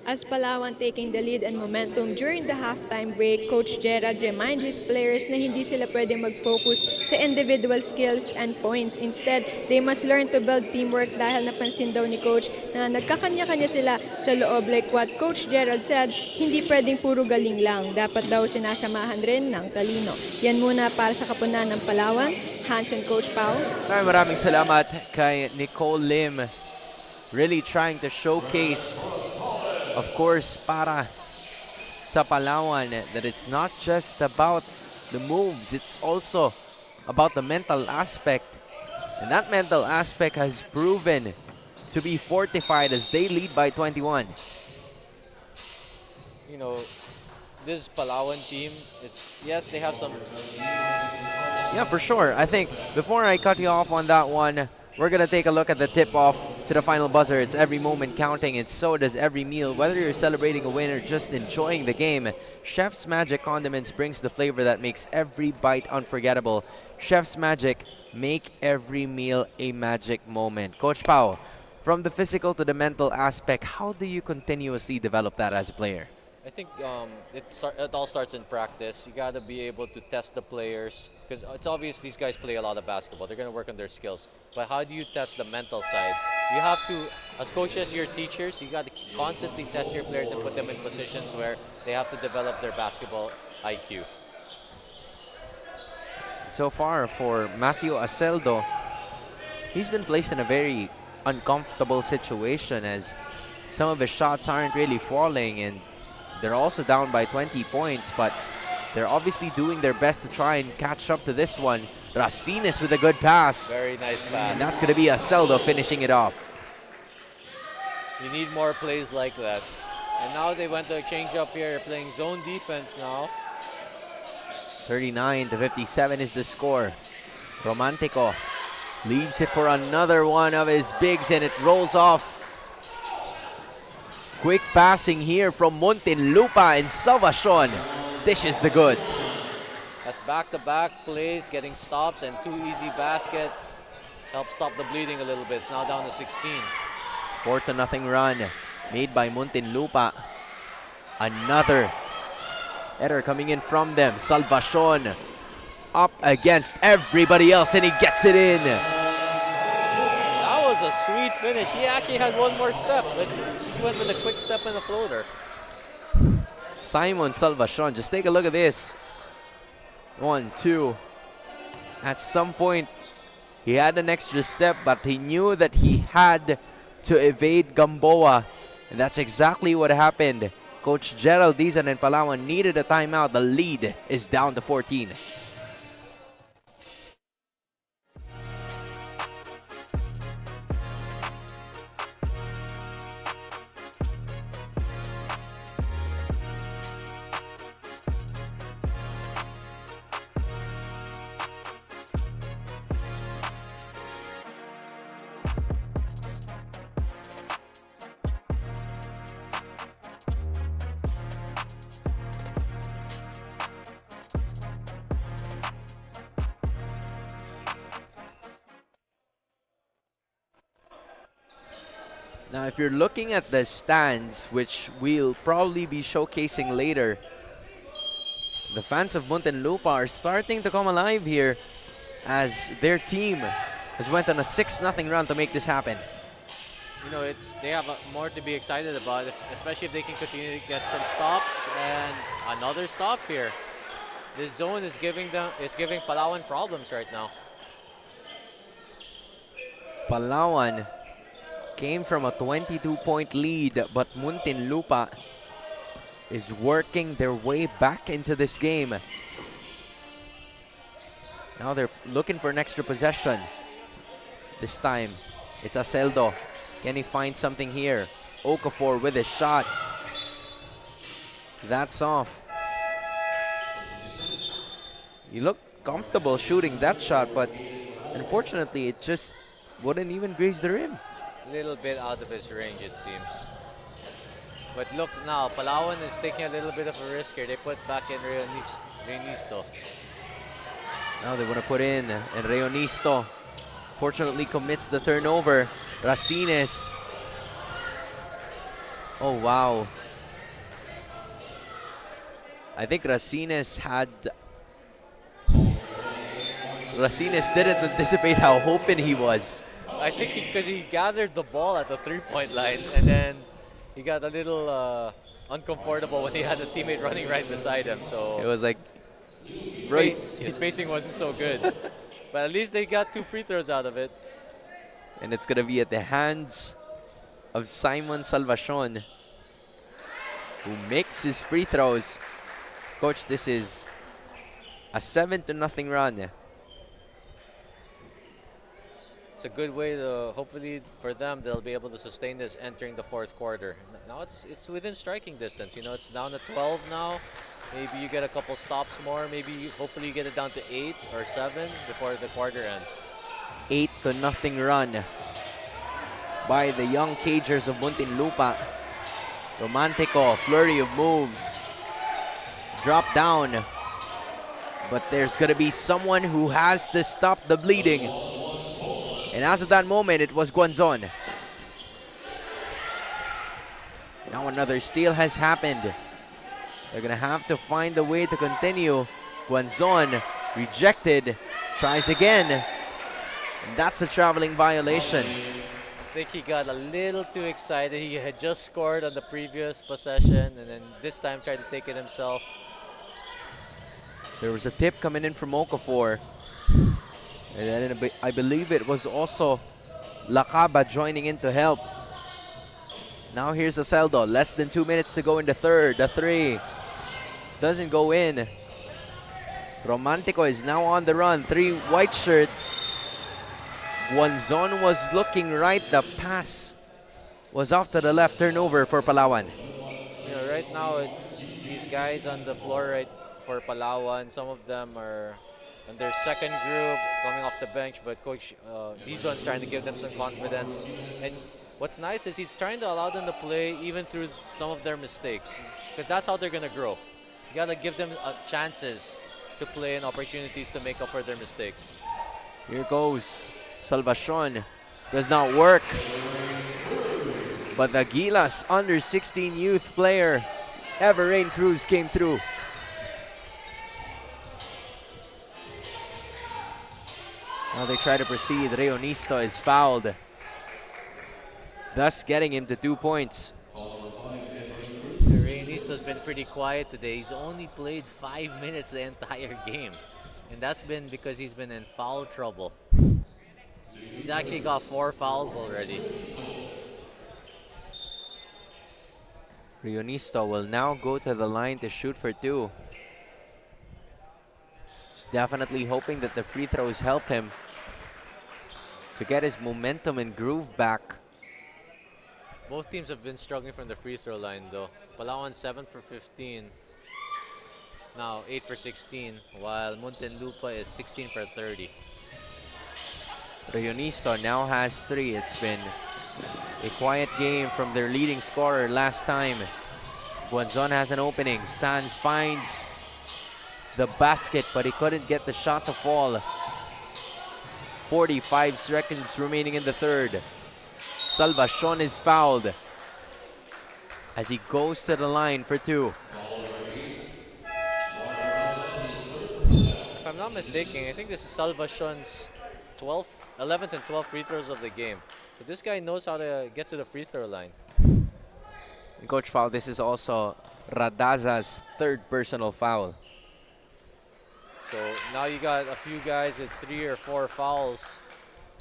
As Palawan taking the lead and momentum during the halftime break, Coach Gerald reminds his players na hindi sila pwedeng mag-focus sa individual skills and points. Instead, they must learn to build teamwork dahil napansin daw ni Coach na nagkakanya-kanya sila sa loob. Like what Coach Gerald said, hindi pwedeng puro galing lang. Dapat daw sinasamahan rin ng talino. Yan muna para sa kapunan ng Palawan. Hans and Coach Pao. Maraming salamat kay Nicole Lim. Really trying to showcase, of course, para sa Palawan, that it's not just about the moves, it's also about the mental aspect. And that mental aspect has proven to be fortified as they lead by 21. You know, this Palawan team, yes, they have some. Yeah, for sure. I think before I cut you off on that one, we're going to take a look at the tip-off to the final buzzer. It's every moment counting, and so does every meal. Whether you're celebrating a win or just enjoying the game, Chef's Magic Condiments brings the flavor that makes every bite unforgettable. Chef's Magic, make every meal a magic moment. Coach Pao, from the physical to the mental aspect, how do you continuously develop that as a player? I think it all starts in practice. You got to be able to test the players because it's obvious these guys play a lot of basketball. They're going to work on their skills. But how do you test the mental side? You have to, as coaches, your teachers, you got to constantly test your players and put them in positions where they have to develop their basketball IQ. So far for Matthew Aceldo, he's been placed in a very uncomfortable situation as some of his shots aren't really falling, and they're also down by 20 points, but they're obviously doing their best to try and catch up to this one. Racines with a good pass. Very nice pass. And that's going to be Aceldo finishing it off. You need more plays like that. And now they went to a change up here. They're playing zone defense now. 39-57 is the score. Romantico leaves it for another one of his bigs, and it rolls off. Quick passing here from Muntinlupa, and Salvacion dishes the goods. That's back-to-back plays, getting stops and 2 easy baskets. Help stop the bleeding a little bit. It's now down to 16. 4-0 run made by Muntinlupa. Another error coming in from them. Salvacion up against everybody else, and he gets it in. That was a sweet finish. He actually had one more step, but he went with a quick step and a floater. Simon Salvacion, just take a look at this. 1, 2. At some point, he had an extra step, but he knew that he had to evade Gamboa. And that's exactly what happened. Coach Gerald Dizan and Palawan needed a timeout. The lead is down to 14. Now, if you're looking at the stands, which we'll probably be showcasing later, the fans of Muntinlupa are starting to come alive here as their team has went on a 6-0 run to make this happen. You know, they have more to be excited about, especially if they can continue to get some stops and another stop here. This zone is giving Palawan problems right now. Palawan came from a 22-point lead, but Muntinlupa is working their way back into this game. Now they're looking for an extra possession. This time, it's Aceldo. Can he find something here? Okafor with his shot. That's off. He looked comfortable shooting that shot, but unfortunately, it just wouldn't even graze the rim. A little bit out of his range, it seems. But look now, Palawan is taking a little bit of a risk here. They put back in Reonisto. Now they want to put in, and Reonisto fortunately commits the turnover. Racines. Oh, wow. I think Racines didn't anticipate how open he was. I think because he gathered the ball at the three-point line, and then he got a little uncomfortable when he had a teammate running right beside him. So It was like, his spacing wasn't so good. But at least they got 2 free throws out of it. and it's going to be at the hands of Simon Salvacion, who makes his free throws. Coach, this is a 7-0 run. It's a good way to, hopefully for them, they'll be able to sustain this entering the fourth quarter. Now it's within striking distance. You know, it's down to 12 now. Maybe you get a couple stops more. Maybe, hopefully you get it down to 8 or 7 before the quarter ends. 8-0 run by the young Cagers of Muntinlupa. Romantico, flurry of moves. Drop down. But there's going to be someone who has to stop the bleeding. And as of that moment, it was Guanzon. Now another steal has happened. They're going to have to find a way to continue. Guanzon rejected, tries again. And that's a traveling violation. I think he got a little too excited. He had just scored on the previous possession, and then this time tried to take it himself. There was a tip coming in from Okafor. And then I believe it was also Lacaba joining in to help. Now here's Aceldo. Less than 2 minutes to go in the third. The three doesn't go in. Romantico is now on the run. 3 white shirts. Guanzon was looking right. The pass was off to the left. Turnover for Palawan. You know, right now it's these guys on the floor right for Palawan. Some of them are on their second group coming off the bench, but Coach Dizon's trying to give them some confidence. And what's nice is he's trying to allow them to play even through some of their mistakes, because that's how they're going to grow. You got to give them chances to play and opportunities to make up for their mistakes. Here goes Salvacion. Does not work. But the Gilas under 16 youth player, Everrain Cruz, came through. Now they try to proceed. Reonisto is fouled, thus getting him to 2 points. Reinisto's been pretty quiet today. He's only played 5 minutes the entire game. And that's been because he's been in foul trouble. He's actually got 4 fouls already. Reonisto will now go to the line to shoot for 2. He's definitely hoping that the free throws help him to get his momentum and groove back. Both teams have been struggling from the free throw line though. Palawan 7 for 15. Now 8 for 16, while Muntinlupa is 16 for 30. Reonisto now has 3. It's been a quiet game from their leading scorer last time. Guanzon has an opening. Sanz finds the basket, but he couldn't get the shot to fall. 45 seconds remaining in the third. Salvacion is fouled as he goes to the line for 2. If I'm not mistaken, I think this is Salvacion's 11th and 12th free throws of the game. So this guy knows how to get to the free throw line. Coach Pao, this is also Radaza's 3rd personal foul. So now you got a few guys with 3 or 4 fouls.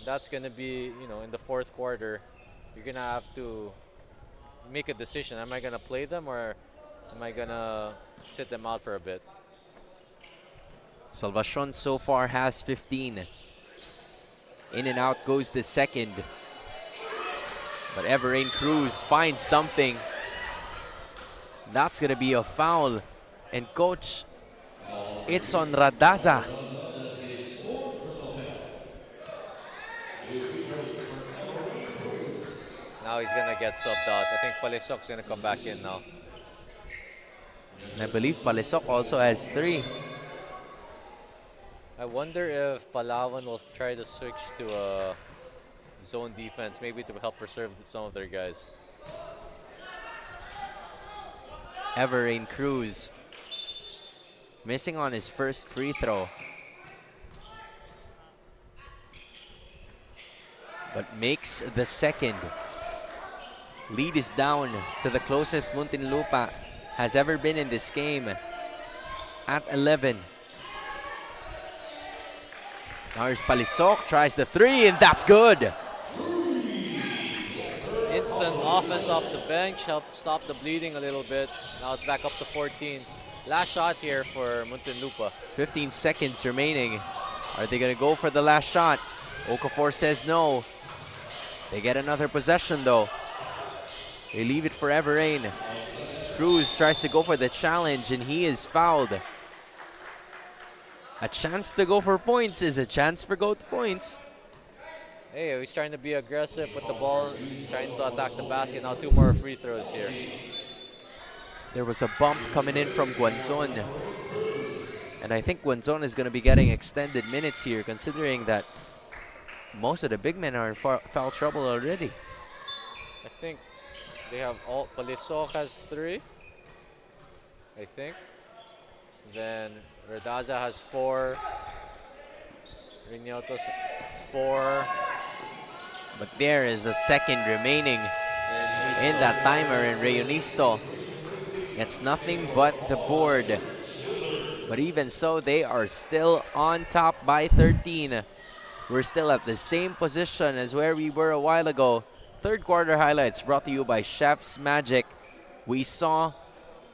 That's going to be, in the 4th quarter, you're going to have to make a decision. Am I going to play them or am I going to sit them out for a bit? Salvacion so far has 15. In and out goes the 2nd. But Everrain Cruz finds something. That's going to be a foul. And coach, it's on Radaza. Now he's going to get subbed out. I think Palisok's going to come back in now. And I believe Palisok also has 3. I wonder if Palawan will try to switch to a zone defense, maybe to help preserve some of their guys. Everrain Cruz missing on his first free throw, but makes the 2nd. Lead is down to the closest Muntinlupa has ever been in this game at 11. Now here's Palisok, tries the 3, and that's good. Instant offense off the bench, help stop the bleeding a little bit. Now it's back up to 14. Last shot here for Muntinlupa. 15 seconds remaining. Are they going to go for the last shot? Okafor says no. They get another possession though. They leave it for Everrain. Cruz tries to go for the challenge and he is fouled. A chance to go for points is a chance for go to points. Hey, he's trying to be aggressive with the ball, trying to attack the basket. Now 2 more free throws here. There was a bump coming in from Guanzon. And I think Guanzon is going to be getting extended minutes here, considering that most of the big men are in foul trouble already. I think they have all. Palisok has 3, I think. Then Radaza has 4. Rinotos has 4. But there is a 2nd remaining in that timer, and Rayonisto gets nothing but the board. But even so, they are still on top by 13. We're still at the same position as where we were a while ago. 3rd quarter highlights brought to you by Chef's Magic. We saw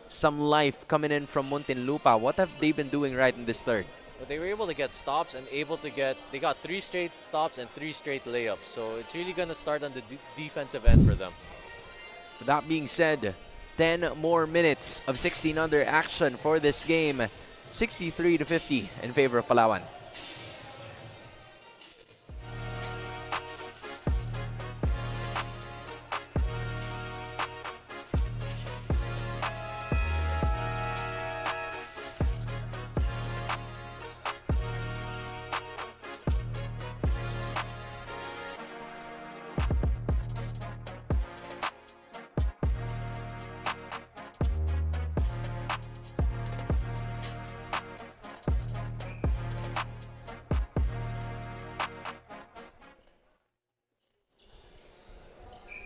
some life coming in from Muntinlupa. What have they been doing right in this 3rd? But they were able to get stops and they got 3 straight stops and 3 straight layups. So it's really going to start on the defensive end for them. That being said, 10 more minutes of 16 under action for this game. 63-50 in favor of Palawan.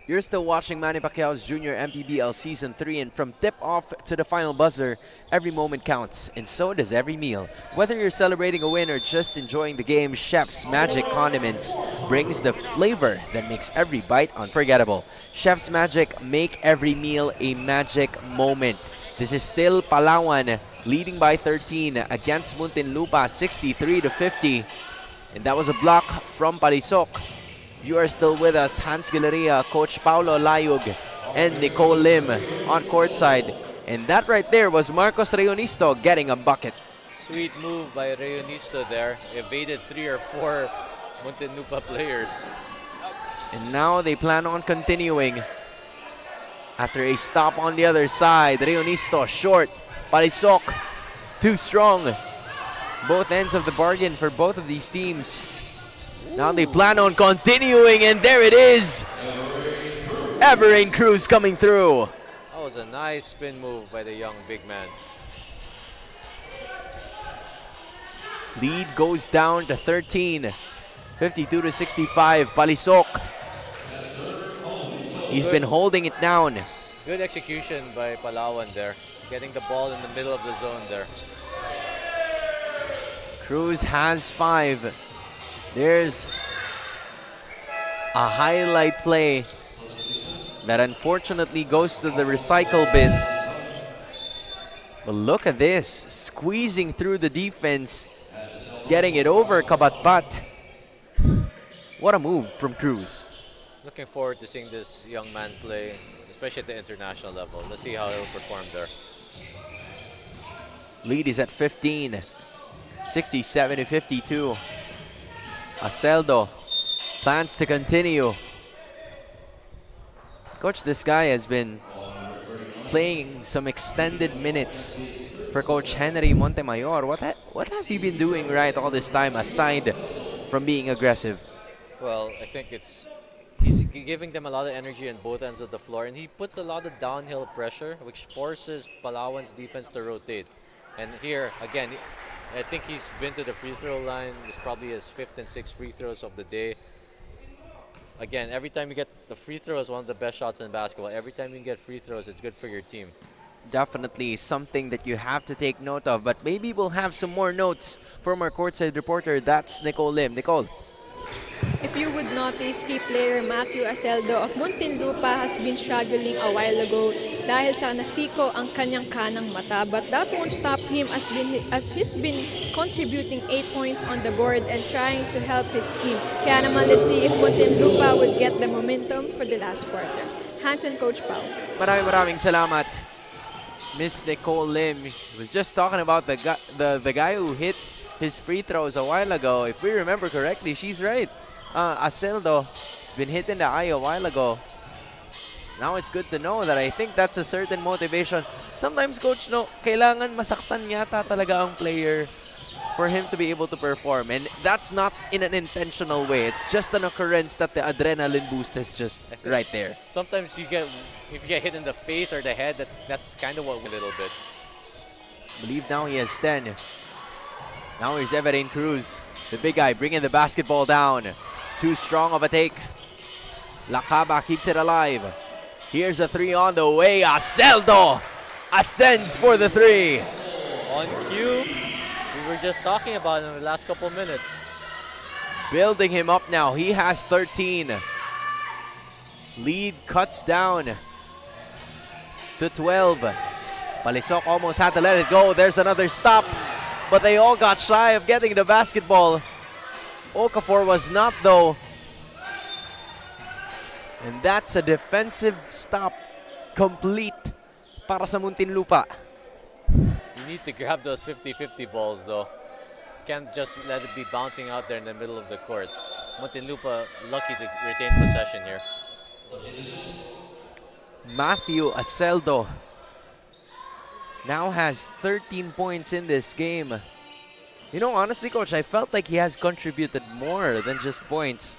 You're still watching Manny Pacquiao's Junior MPBL Season 3, and from tip-off to the final buzzer, every moment counts, and so does every meal. Whether you're celebrating a win or just enjoying the game, Chef's Magic Condiments brings the flavor that makes every bite unforgettable. Chef's Magic, make every meal a magic moment. This is still Palawan leading by 13 against Muntinlupa, 63-50. And that was a block from Palisok. You are still with us, Hans Galeria, Coach Paulo Layug, and Nicole Lim on courtside. And that right there was Marcos Rayonisto getting a bucket. Sweet move by Rayonisto there. Evaded 3 or 4 Muntinlupa players. And now they plan on continuing. After a stop on the other side, Rayonisto short, Palisok too strong. Both ends of the bargain for both of these teams. Now they plan on continuing, and there it is. Everin Cruz coming through. That was a nice spin move by the young big man. Lead goes down to 13. 52 to 65. Palisok. He's been holding it down. Good execution by Palawan there. Getting the ball in the middle of the zone there. Cruz has 5. There's a highlight play that unfortunately goes to the recycle bin. But look at this, squeezing through the defense, getting it over Kabatbat. What a move from Cruz. Looking forward to seeing this young man play, especially at the international level. Let's see how he'll perform there. Lead is at 15, 67 to 52. Aceldo plans to continue. Coach, this guy has been playing some extended minutes for Coach Henry Montemayor. What has he been doing right all this time aside from being aggressive? Well, I think he's giving them a lot of energy on both ends of the floor, and he puts a lot of downhill pressure, which forces Palawan's defense to rotate. And here, again, I think he's been to the free throw line. This is probably his 5th and 6th free throws of the day. Again, every time you get the free throw is one of the best shots in basketball. Every time you get free throws, it's good for your team. Definitely something that you have to take note of, but maybe we'll have some more notes from our courtside reporter. That's Nicole Lim. Nicole. If you would notice, key player Matthew Aceldo of Muntinlupa has been struggling a while ago dahil sa nasiko ang kanyang kanang mata. But that won't stop him as he's been contributing 8 points on the board and trying to help his team. Kaya naman, let's see if Muntinlupa would get the momentum for the last quarter. Hands-on, Coach Pao. Maraming salamat, Miss Nicole Lim. Was just talking about the guy who hit his free throws a while ago. If we remember correctly, she's right. Aceldo has been hit in the eye a while ago. Now it's good to know that I think that's a certain motivation. Sometimes, Coach, no, kailangan masaktan yata talaga ang player for him to be able to perform. And that's not in an intentional way. It's just an occurrence that the adrenaline boost is just right there. Sometimes if you get hit in the face or the head, that's kind of what a little bit. I believe now he has 10. Now here's Everin Cruz, the big guy, bringing the basketball down. Too strong of a take. Lakaba keeps it alive. Here's a 3 on the way. Aceldo ascends for the 3. On cue, we were just talking about him in the last couple minutes. Building him up now. He has 13. Lead cuts down to 12. Palisok almost had to let it go. There's another stop, but they all got shy of getting the basketball. Okafor was not, though. And that's a defensive stop complete para sa Muntinlupa. You need to grab those 50-50 balls, though. Can't just let it be bouncing out there in the middle of the court. Muntinlupa lucky to retain possession here. Matthew Aceldo now has 13 points in this game. You know, honestly, Coach, I felt like he has contributed more than just points.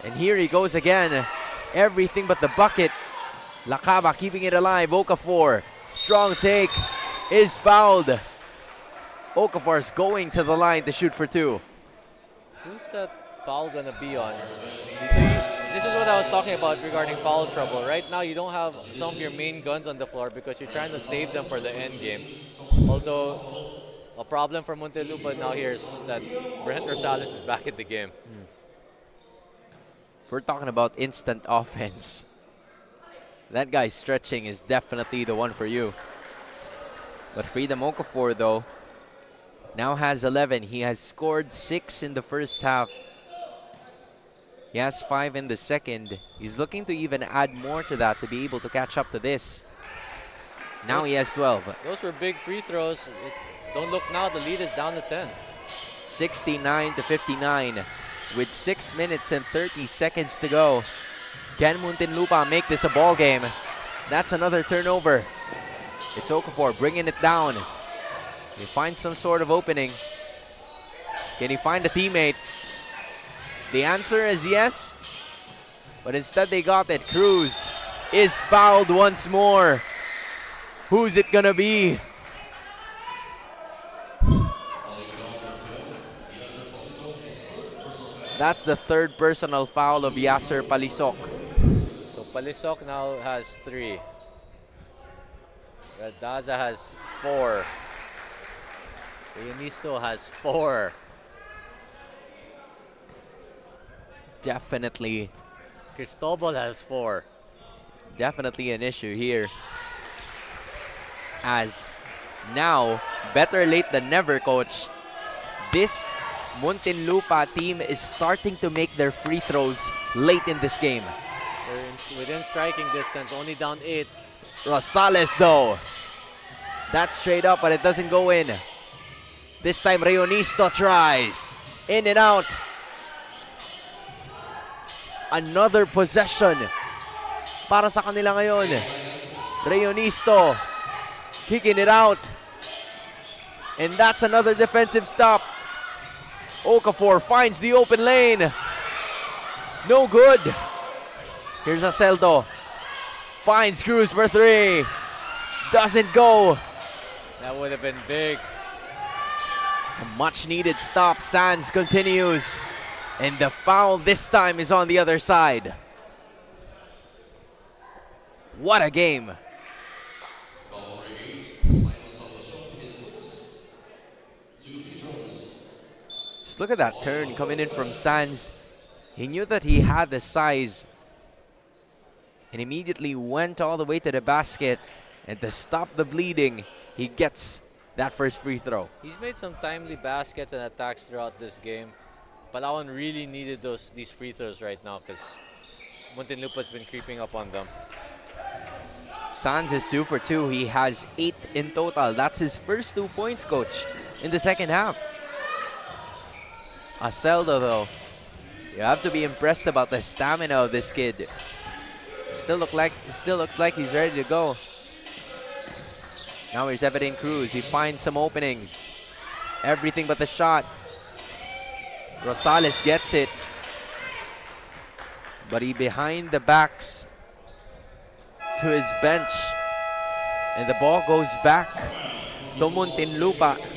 And here he goes again. Everything but the bucket. Lakaba keeping it alive. Okafor, strong take, is fouled. Okafor's going to the line to shoot for 2. Who's that foul gonna be on? So this is what I was talking about regarding foul trouble. Right now, you don't have some of your main guns on the floor because you're trying to save them for the end game. Although, a problem for Muntinlupa now here is that Brent Rosales is back in the game. If we're talking about instant offense, that guy's stretching is definitely the one for you. But Freedom Okafor, though, now has 11. He has scored 6 in the first half. He has 5 in the second. He's looking to even add more to that to be able to catch up to this. Now he has 12. Those were big free throws. Don't look now, the lead is down to 10. 69 to 59 with 6 minutes and 30 seconds to go. Can Muntinlupa make this a ball game? That's another turnover. It's Okafor bringing it down. He finds some sort of opening. Can he find a teammate? The answer is yes. but instead they got it. Cruz is fouled once more. Who's it gonna be? That's the third personal foul of Yasser Palisok. So Palisok now has 3. Radaza has 4. Leonisto has 4. Definitely, Cristobal has 4. definitely an issue here. As now, better late than never, coach. This Muntinlupa team is starting to make their free throws late in this game. They're within striking distance, only down 8. Rosales though. That's straight up, but it doesn't go in. This time, Reonisto tries. In and out. Another possession para sa kanila ngayon. Reonisto kicking it out. And that's another defensive stop. Okafor finds the open lane. No good. Here's Aceldo. Finds Cruz for 3. Doesn't go. That would have been big. A much needed stop. Sands continues. And the foul this time is on the other side. What a game. Just look at that turn coming in from Sands. He knew that he had the size and immediately went all the way to the basket. And to stop the bleeding, he gets that first free throw. He's made some timely baskets and attacks throughout this game. Palawan really needed these free throws right now because Muntinlupa's been creeping up on them. Sanz is 2 for 2. He has 8 in total. That's his first 2 points, coach, in the second half. Aceldo, though, you have to be impressed about the stamina of this kid. Still looks like he's ready to go. Now here's Evan Cruz. He finds some openings. Everything but the shot. Rosales gets it. But he behind the backs to his bench. And the ball goes back to Muntinlupa.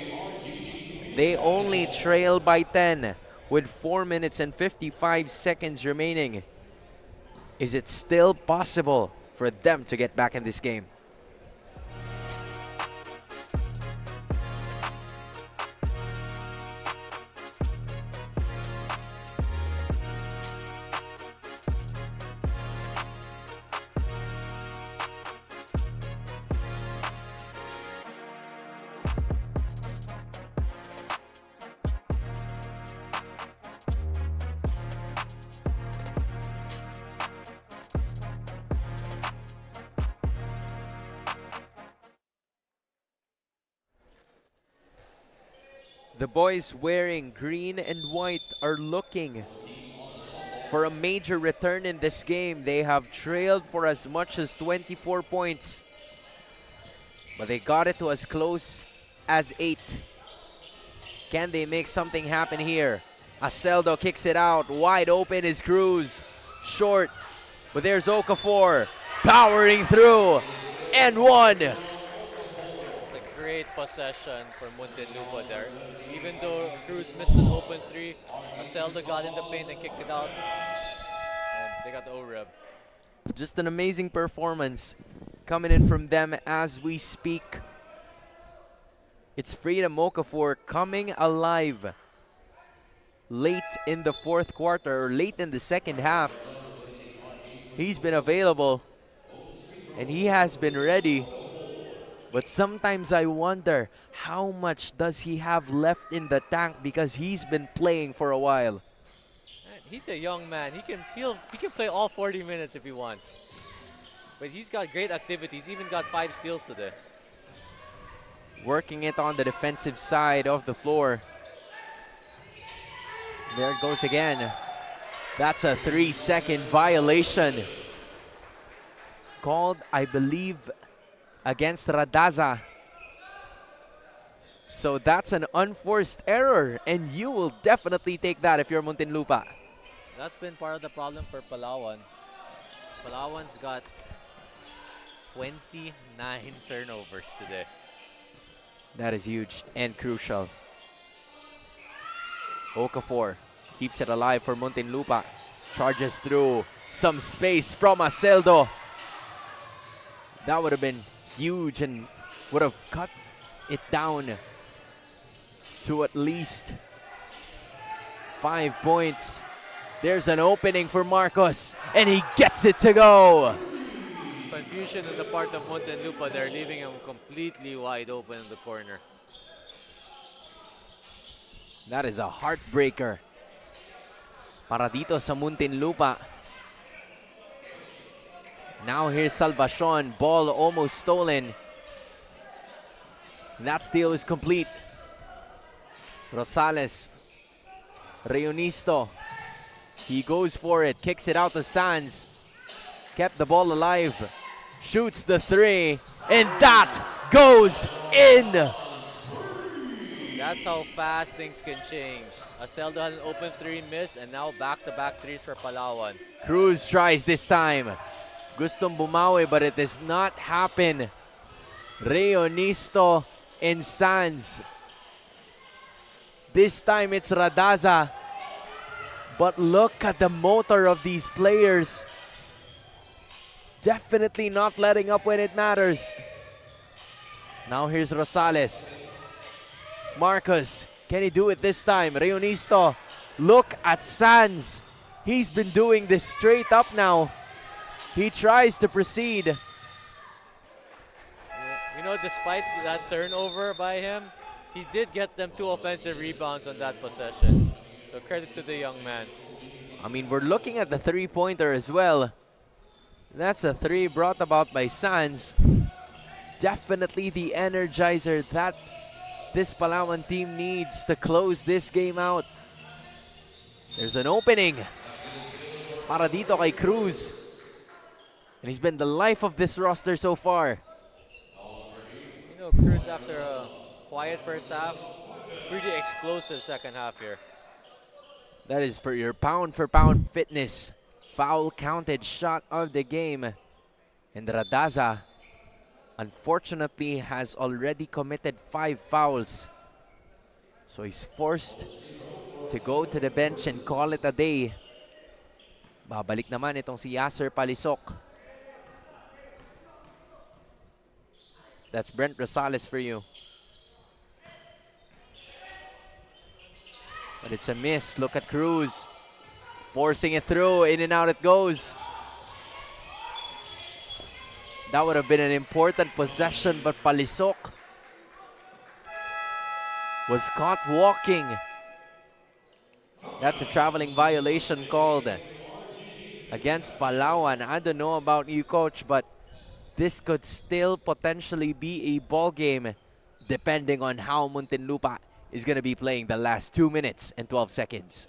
They only trail by 10 with 4 minutes and 55 seconds remaining. Is it still possible for them to get back in this game? The boys wearing green and white are looking for a major return in this game. They have trailed for as much as 24 points, but they got it to as close as 8. Can they make something happen here? Aceldo kicks it out. Wide open is Cruz. Short, but there's Okafor powering through and one. Great possession for Muntinlupa there. Even though Cruz missed an open 3, Aceldo got in the paint and kicked it out. And they got the O-reb. Just an amazing performance coming in from them as we speak. It's Freedom Okafor coming alive late in the fourth quarter, or late in the second half. He's been available and he has been ready. But sometimes I wonder, how much does he have left in the tank, because he's been playing for a while. He's a young man. He can play all 40 minutes if he wants. But he's got great activity. He's even got 5 steals today. Working it on the defensive side of the floor. There it goes again. That's a 3-second violation. Called, I believe, against Radaza. So that's an unforced error, and you will definitely take that if you're Muntinlupa. That's been part of the problem for Palawan. Palawan's got 29 turnovers today. That is huge and crucial. Okafor keeps it alive for Muntinlupa. Charges through some space from Aceldo. That would have been huge and would have cut it down to at least 5 points. There's an opening for Marcos, and he gets it to go. Confusion on the part of Muntinlupa. They're leaving him completely wide open in the corner. That is a heartbreaker para dito sa Muntinlupa. Now here's Salvacion. Ball almost stolen. That steal is complete. Rosales. Reunisto. He goes for it. Kicks it out to Sanz. Kept the ball alive. Shoots the three. And that goes in. That's how fast things can change. Aceldo had an open three miss, and now back-to-back threes for Palawan. Cruz tries this time. Gustong bumawi, but it does not happen. Reunisto and Sanz. This time it's Radaza. But look at the motor of these players. Definitely not letting up when it matters. Now here's Rosales. Marcos, can he do it this time? Reunisto, look at Sanz. He's been doing this straight up now. He tries to proceed. You know, despite that turnover by him, he did get them 2 offensive rebounds on that possession. So credit to the young man. I mean, we're looking at the three-pointer as well. That's a three brought about by Sanz. Definitely the energizer that this Palawan team needs to close this game out. There's an opening para dito kay Cruz. And he's been the life of this roster so far. You know, Cruz, after a quiet first half, pretty explosive second half here. That is for your pound-for-pound fitness. Foul counted shot of the game. And Radaza, unfortunately, has already committed 5 fouls. So he's forced to go to the bench and call it a day. Babalik naman itong si Yasser Palisok. That's Brent Rosales for you. But it's a miss. Look at Cruz. Forcing it through. In and out it goes. That would have been an important possession, but Palisok was caught walking. That's a traveling violation called against Palawan. I don't know about you, coach, but this could still potentially be a ball game depending on how Muntinlupa is going to be playing the last 2 minutes and 12 seconds.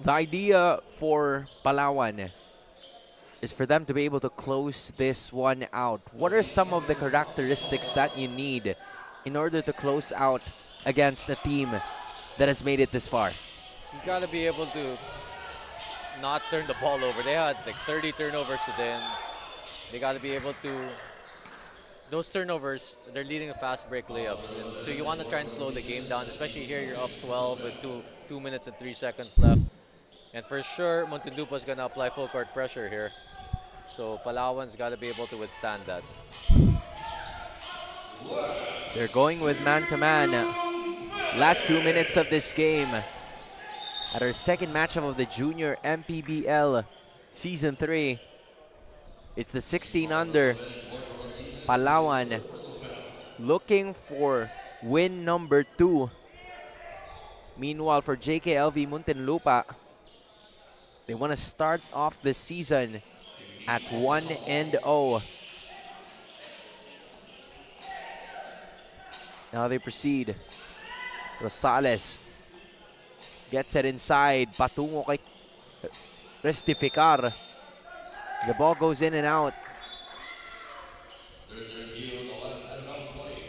The idea for Palawan is for them to be able to close this one out. What are some of the characteristics that you need in order to close out against a team that has made it this far? You got to be able to not turn the ball over. They had like 30 turnovers today, and they got to be able to. Those turnovers, they're leading to fast break layups. And so you want to try and slow the game down, especially here you're up 12 with 2 minutes and 3 seconds left. And for sure, Muntinlupa is going to apply full court pressure here. So Palawan's got to be able to withstand that. They're going with man-to-man. Last 2 minutes of this game. At our second matchup of the Junior MPBL Season 3. It's the 16 under. Palawan looking for win number 2. Meanwhile, for JKLV Muntinlupa, they want to start off the season at 1-0. Now they proceed. Rosales gets it inside. Patungo kay Restificar. The ball goes in and out.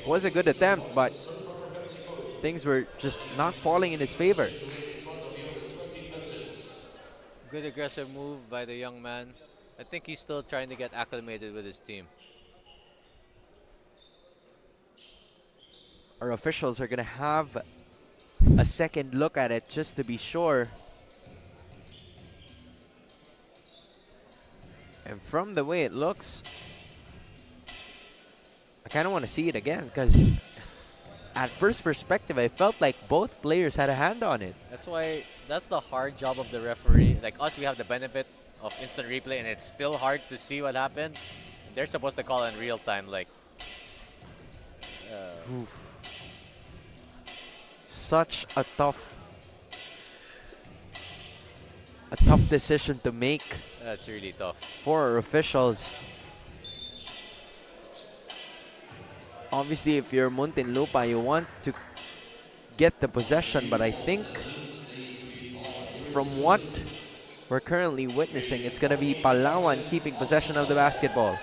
Was a good attempt, but things were just not falling in his favor. Good aggressive move by the young man. I think he's still trying to get acclimated with his team. Our officials are going to have a second look at it just to be sure. And from the way it looks, I kind of want to see it again, because at first perspective, I felt like both players had a hand on it. That's the hard job of the referee. Like us, we have the benefit of instant replay, and it's still hard to see what happened. They're supposed to call in real time, like. Such a tough decision to make. That's really tough. For our officials. Obviously, if you're Muntinlupa, you want to get the possession, but I think from what we're currently witnessing, it's going to be Palawan keeping possession of the basketball.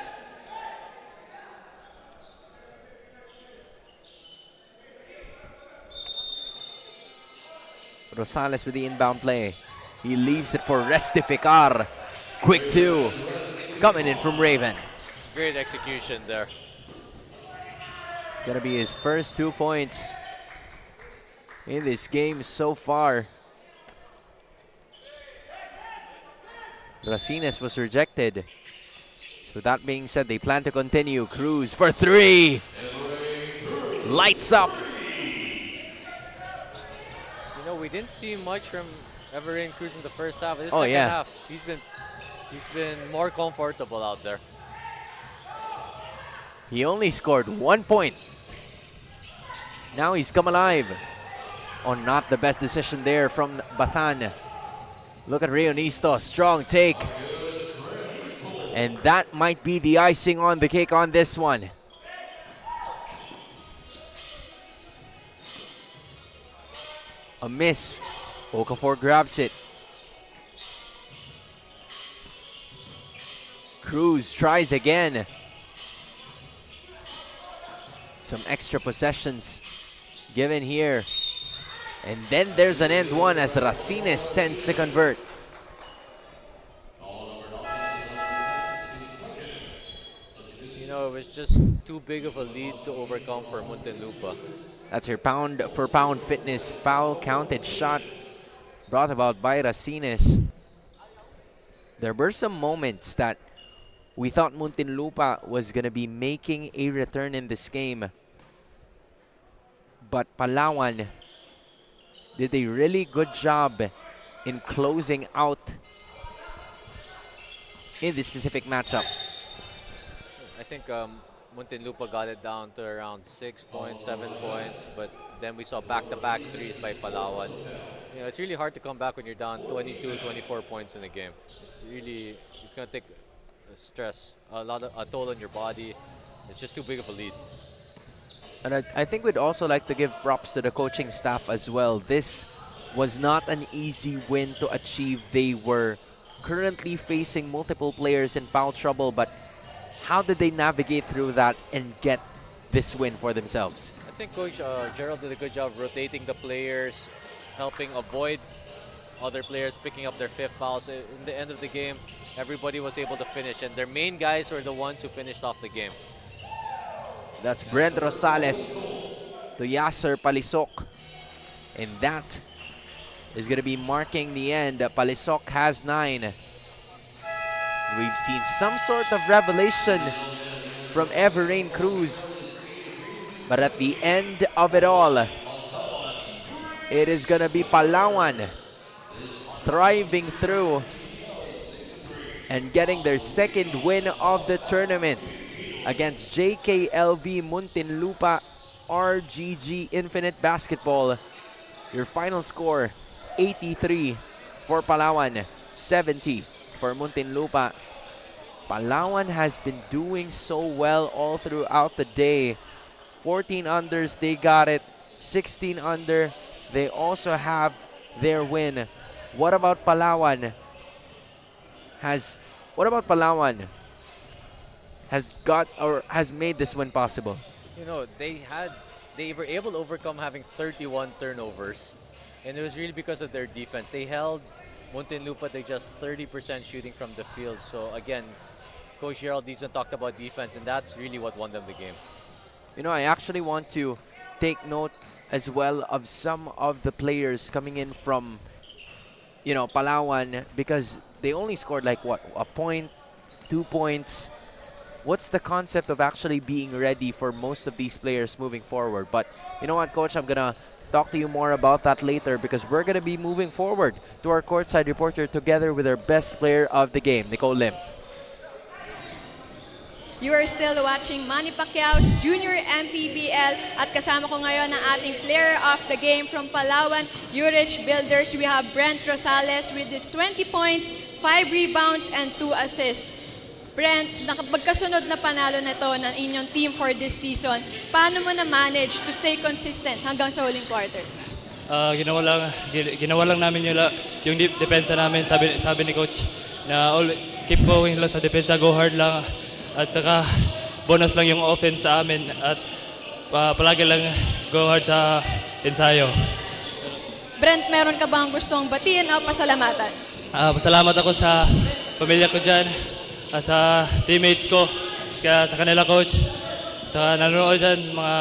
Rosales with the inbound play. He leaves it for Restificar. Quick two. Coming in from Raven. Great execution there. It's going to be his first 2 points in this game so far. Racines was rejected. So that being said, they plan to continue. Cruz for three. Lights up. You know, we didn't see much from Everin Cruz in the first half. This second half, he's been more comfortable out there. He only scored 1 point. Now he's come alive. Oh, not the best decision there from Bathan. Look at Rionisto, strong take. And that might be the icing on the cake on this one. A miss. Okafor grabs it. Cruz tries again. Some extra possessions given here. And then there's an end one as Racines tends to convert. You know, it was just too big of a lead to overcome for Muntinlupa. That's your pound for pound fitness foul counted shot brought about by Racines. There were some moments that we thought Muntinlupa was going to be making a return in this game. But Palawan did a really good job in closing out in this specific matchup. I think Muntinlupa got it down to around 6 points, 7 points, but then we saw back-to-back threes by Palawan. You know, it's really hard to come back when you're down 22, 24 points in a game. It's going to take stress, a toll on your body. It's just too big of a lead. And I think we'd also like to give props to the coaching staff as well. This was not an easy win to achieve. They were currently facing multiple players in foul trouble, but how did they navigate through that and get this win for themselves? I think Coach Gerald did a good job rotating the players, helping avoid other players picking up their fifth fouls. In the end of the game, everybody was able to finish, and their main guys were the ones who finished off the game. That's Brent Rosales to Yasser Palisok. And that is going to be marking the end. Palisok has 9. We've seen some sort of revelation from Everin Cruz. But at the end of it all, it is going to be Palawan thriving through and getting their second win of the tournament against JKLV Muntinlupa RGG Infinite Basketball Your final score, 83 for Palawan, 70 for Muntinlupa. Palawan has been doing so well all throughout the day. 14 unders, they got it. 16 under, they also have their win. What about Palawan? Has made this win possible? You know, they were able to overcome having 31 turnovers, and it was really because of their defense. They held Muntinlupa to just 30% shooting from the field. So again, Coach Gerald Dizon talked about defense, and that's really what won them the game. You know, I actually want to take note as well of some of the players coming in from, you know, Palawan, because they only scored like what, a point, 2 points. What's the concept of actually being ready for most of these players moving forward? But you know what, Coach, I'm gonna talk to you more about that later, because we're gonna be moving forward to our courtside reporter together with our best player of the game, Nicole Lim. You are still watching Manny Pacquiao's Junior MPBL at kasama ko ngayon ang ating player of the game from Palawan Yurich Builders. We have Brent Rosales with his 20 points, 5 rebounds, and 2 assists. Brent, magkasunod na panalo na ito ng inyong team for this season. Paano mo na-manage to stay consistent hanggang sa huling quarter? Ginawa lang namin yung depensa namin, sabi ni Coach, na keep going lang sa depensa, go hard lang. At saka bonus lang yung offense sa amin at palagi lang go hard sa ensayo. Brent, meron ka bang gustong batiin o pasalamatan? Pasalamat ako sa pamilya ko dyan at sa teammates ko, sa kanila coach, sa nanonood dyan, mga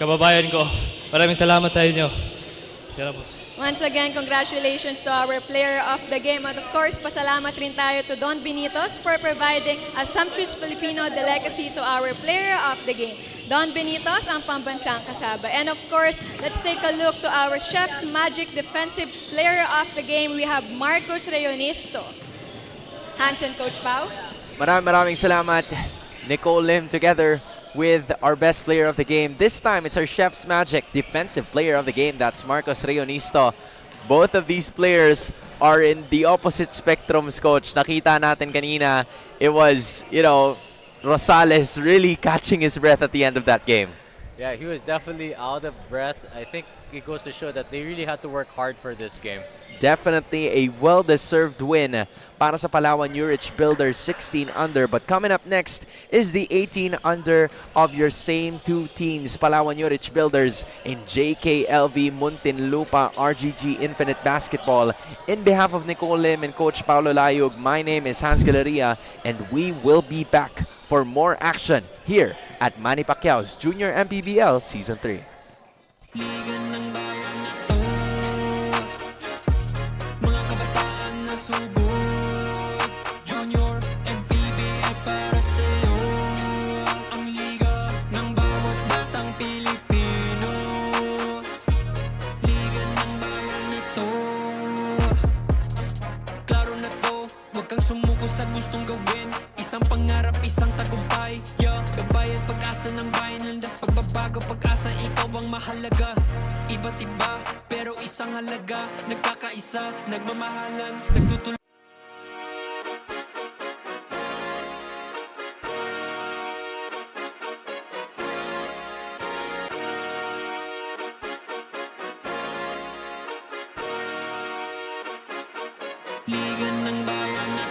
kababayan ko. Maraming salamat sa inyo. Yan po. Once again, congratulations to our player of the game. And of course, pasalamat rin tayo to Don Benitos for providing a sumptuous Filipino delicacy to our player of the game. Don Benitos, ang pambansang kasaba. And of course, let's take a look to our Chef's Magic defensive player of the game. We have Marcos Reyonisto. Hansen, Coach Pao. Maraming salamat, Nicole Lim, together with our best player of the game. This time, it's our Chef's Magic defensive player of the game. That's Marcos Reyonisto. Both of these players are in the opposite spectrums, Coach. Nakita natin kanina, it was, you know, Rosales really catching his breath at the end of that game. Yeah, he was definitely out of breath. I think it goes to show that they really had to work hard for this game. Definitely a well-deserved win para sa Palawan Yurich Builders, 16 under. But coming up next is the 18 under of your same two teams, Palawan Yurich Builders and JKLV Muntinlupa RGG Infinite Basketball. In behalf of Nicole Lim and Coach Paulo Layug, my name is Hans Galeria, and we will be back for more action here at Manny Pacquiao's Junior MPBL Season 3. Liga ng bayan na to, mga kabataan na sugod. Junior MPBL para sa'yo, ang liga ng bawat batang Pilipino. Liga ng bayan na to, klaro na to, huwag kang sumuko sa gustong gawin. Isang pangarap, isang tagumpay, yeah. Gabay at pag-asa ng bayan, landas pagbabago, pag-asa, ikaw ang mahalaga. Iba't iba, pero isang halaga. Nagkakaisa, nagmamahalan, nagtutulungan. Liga ng bayan na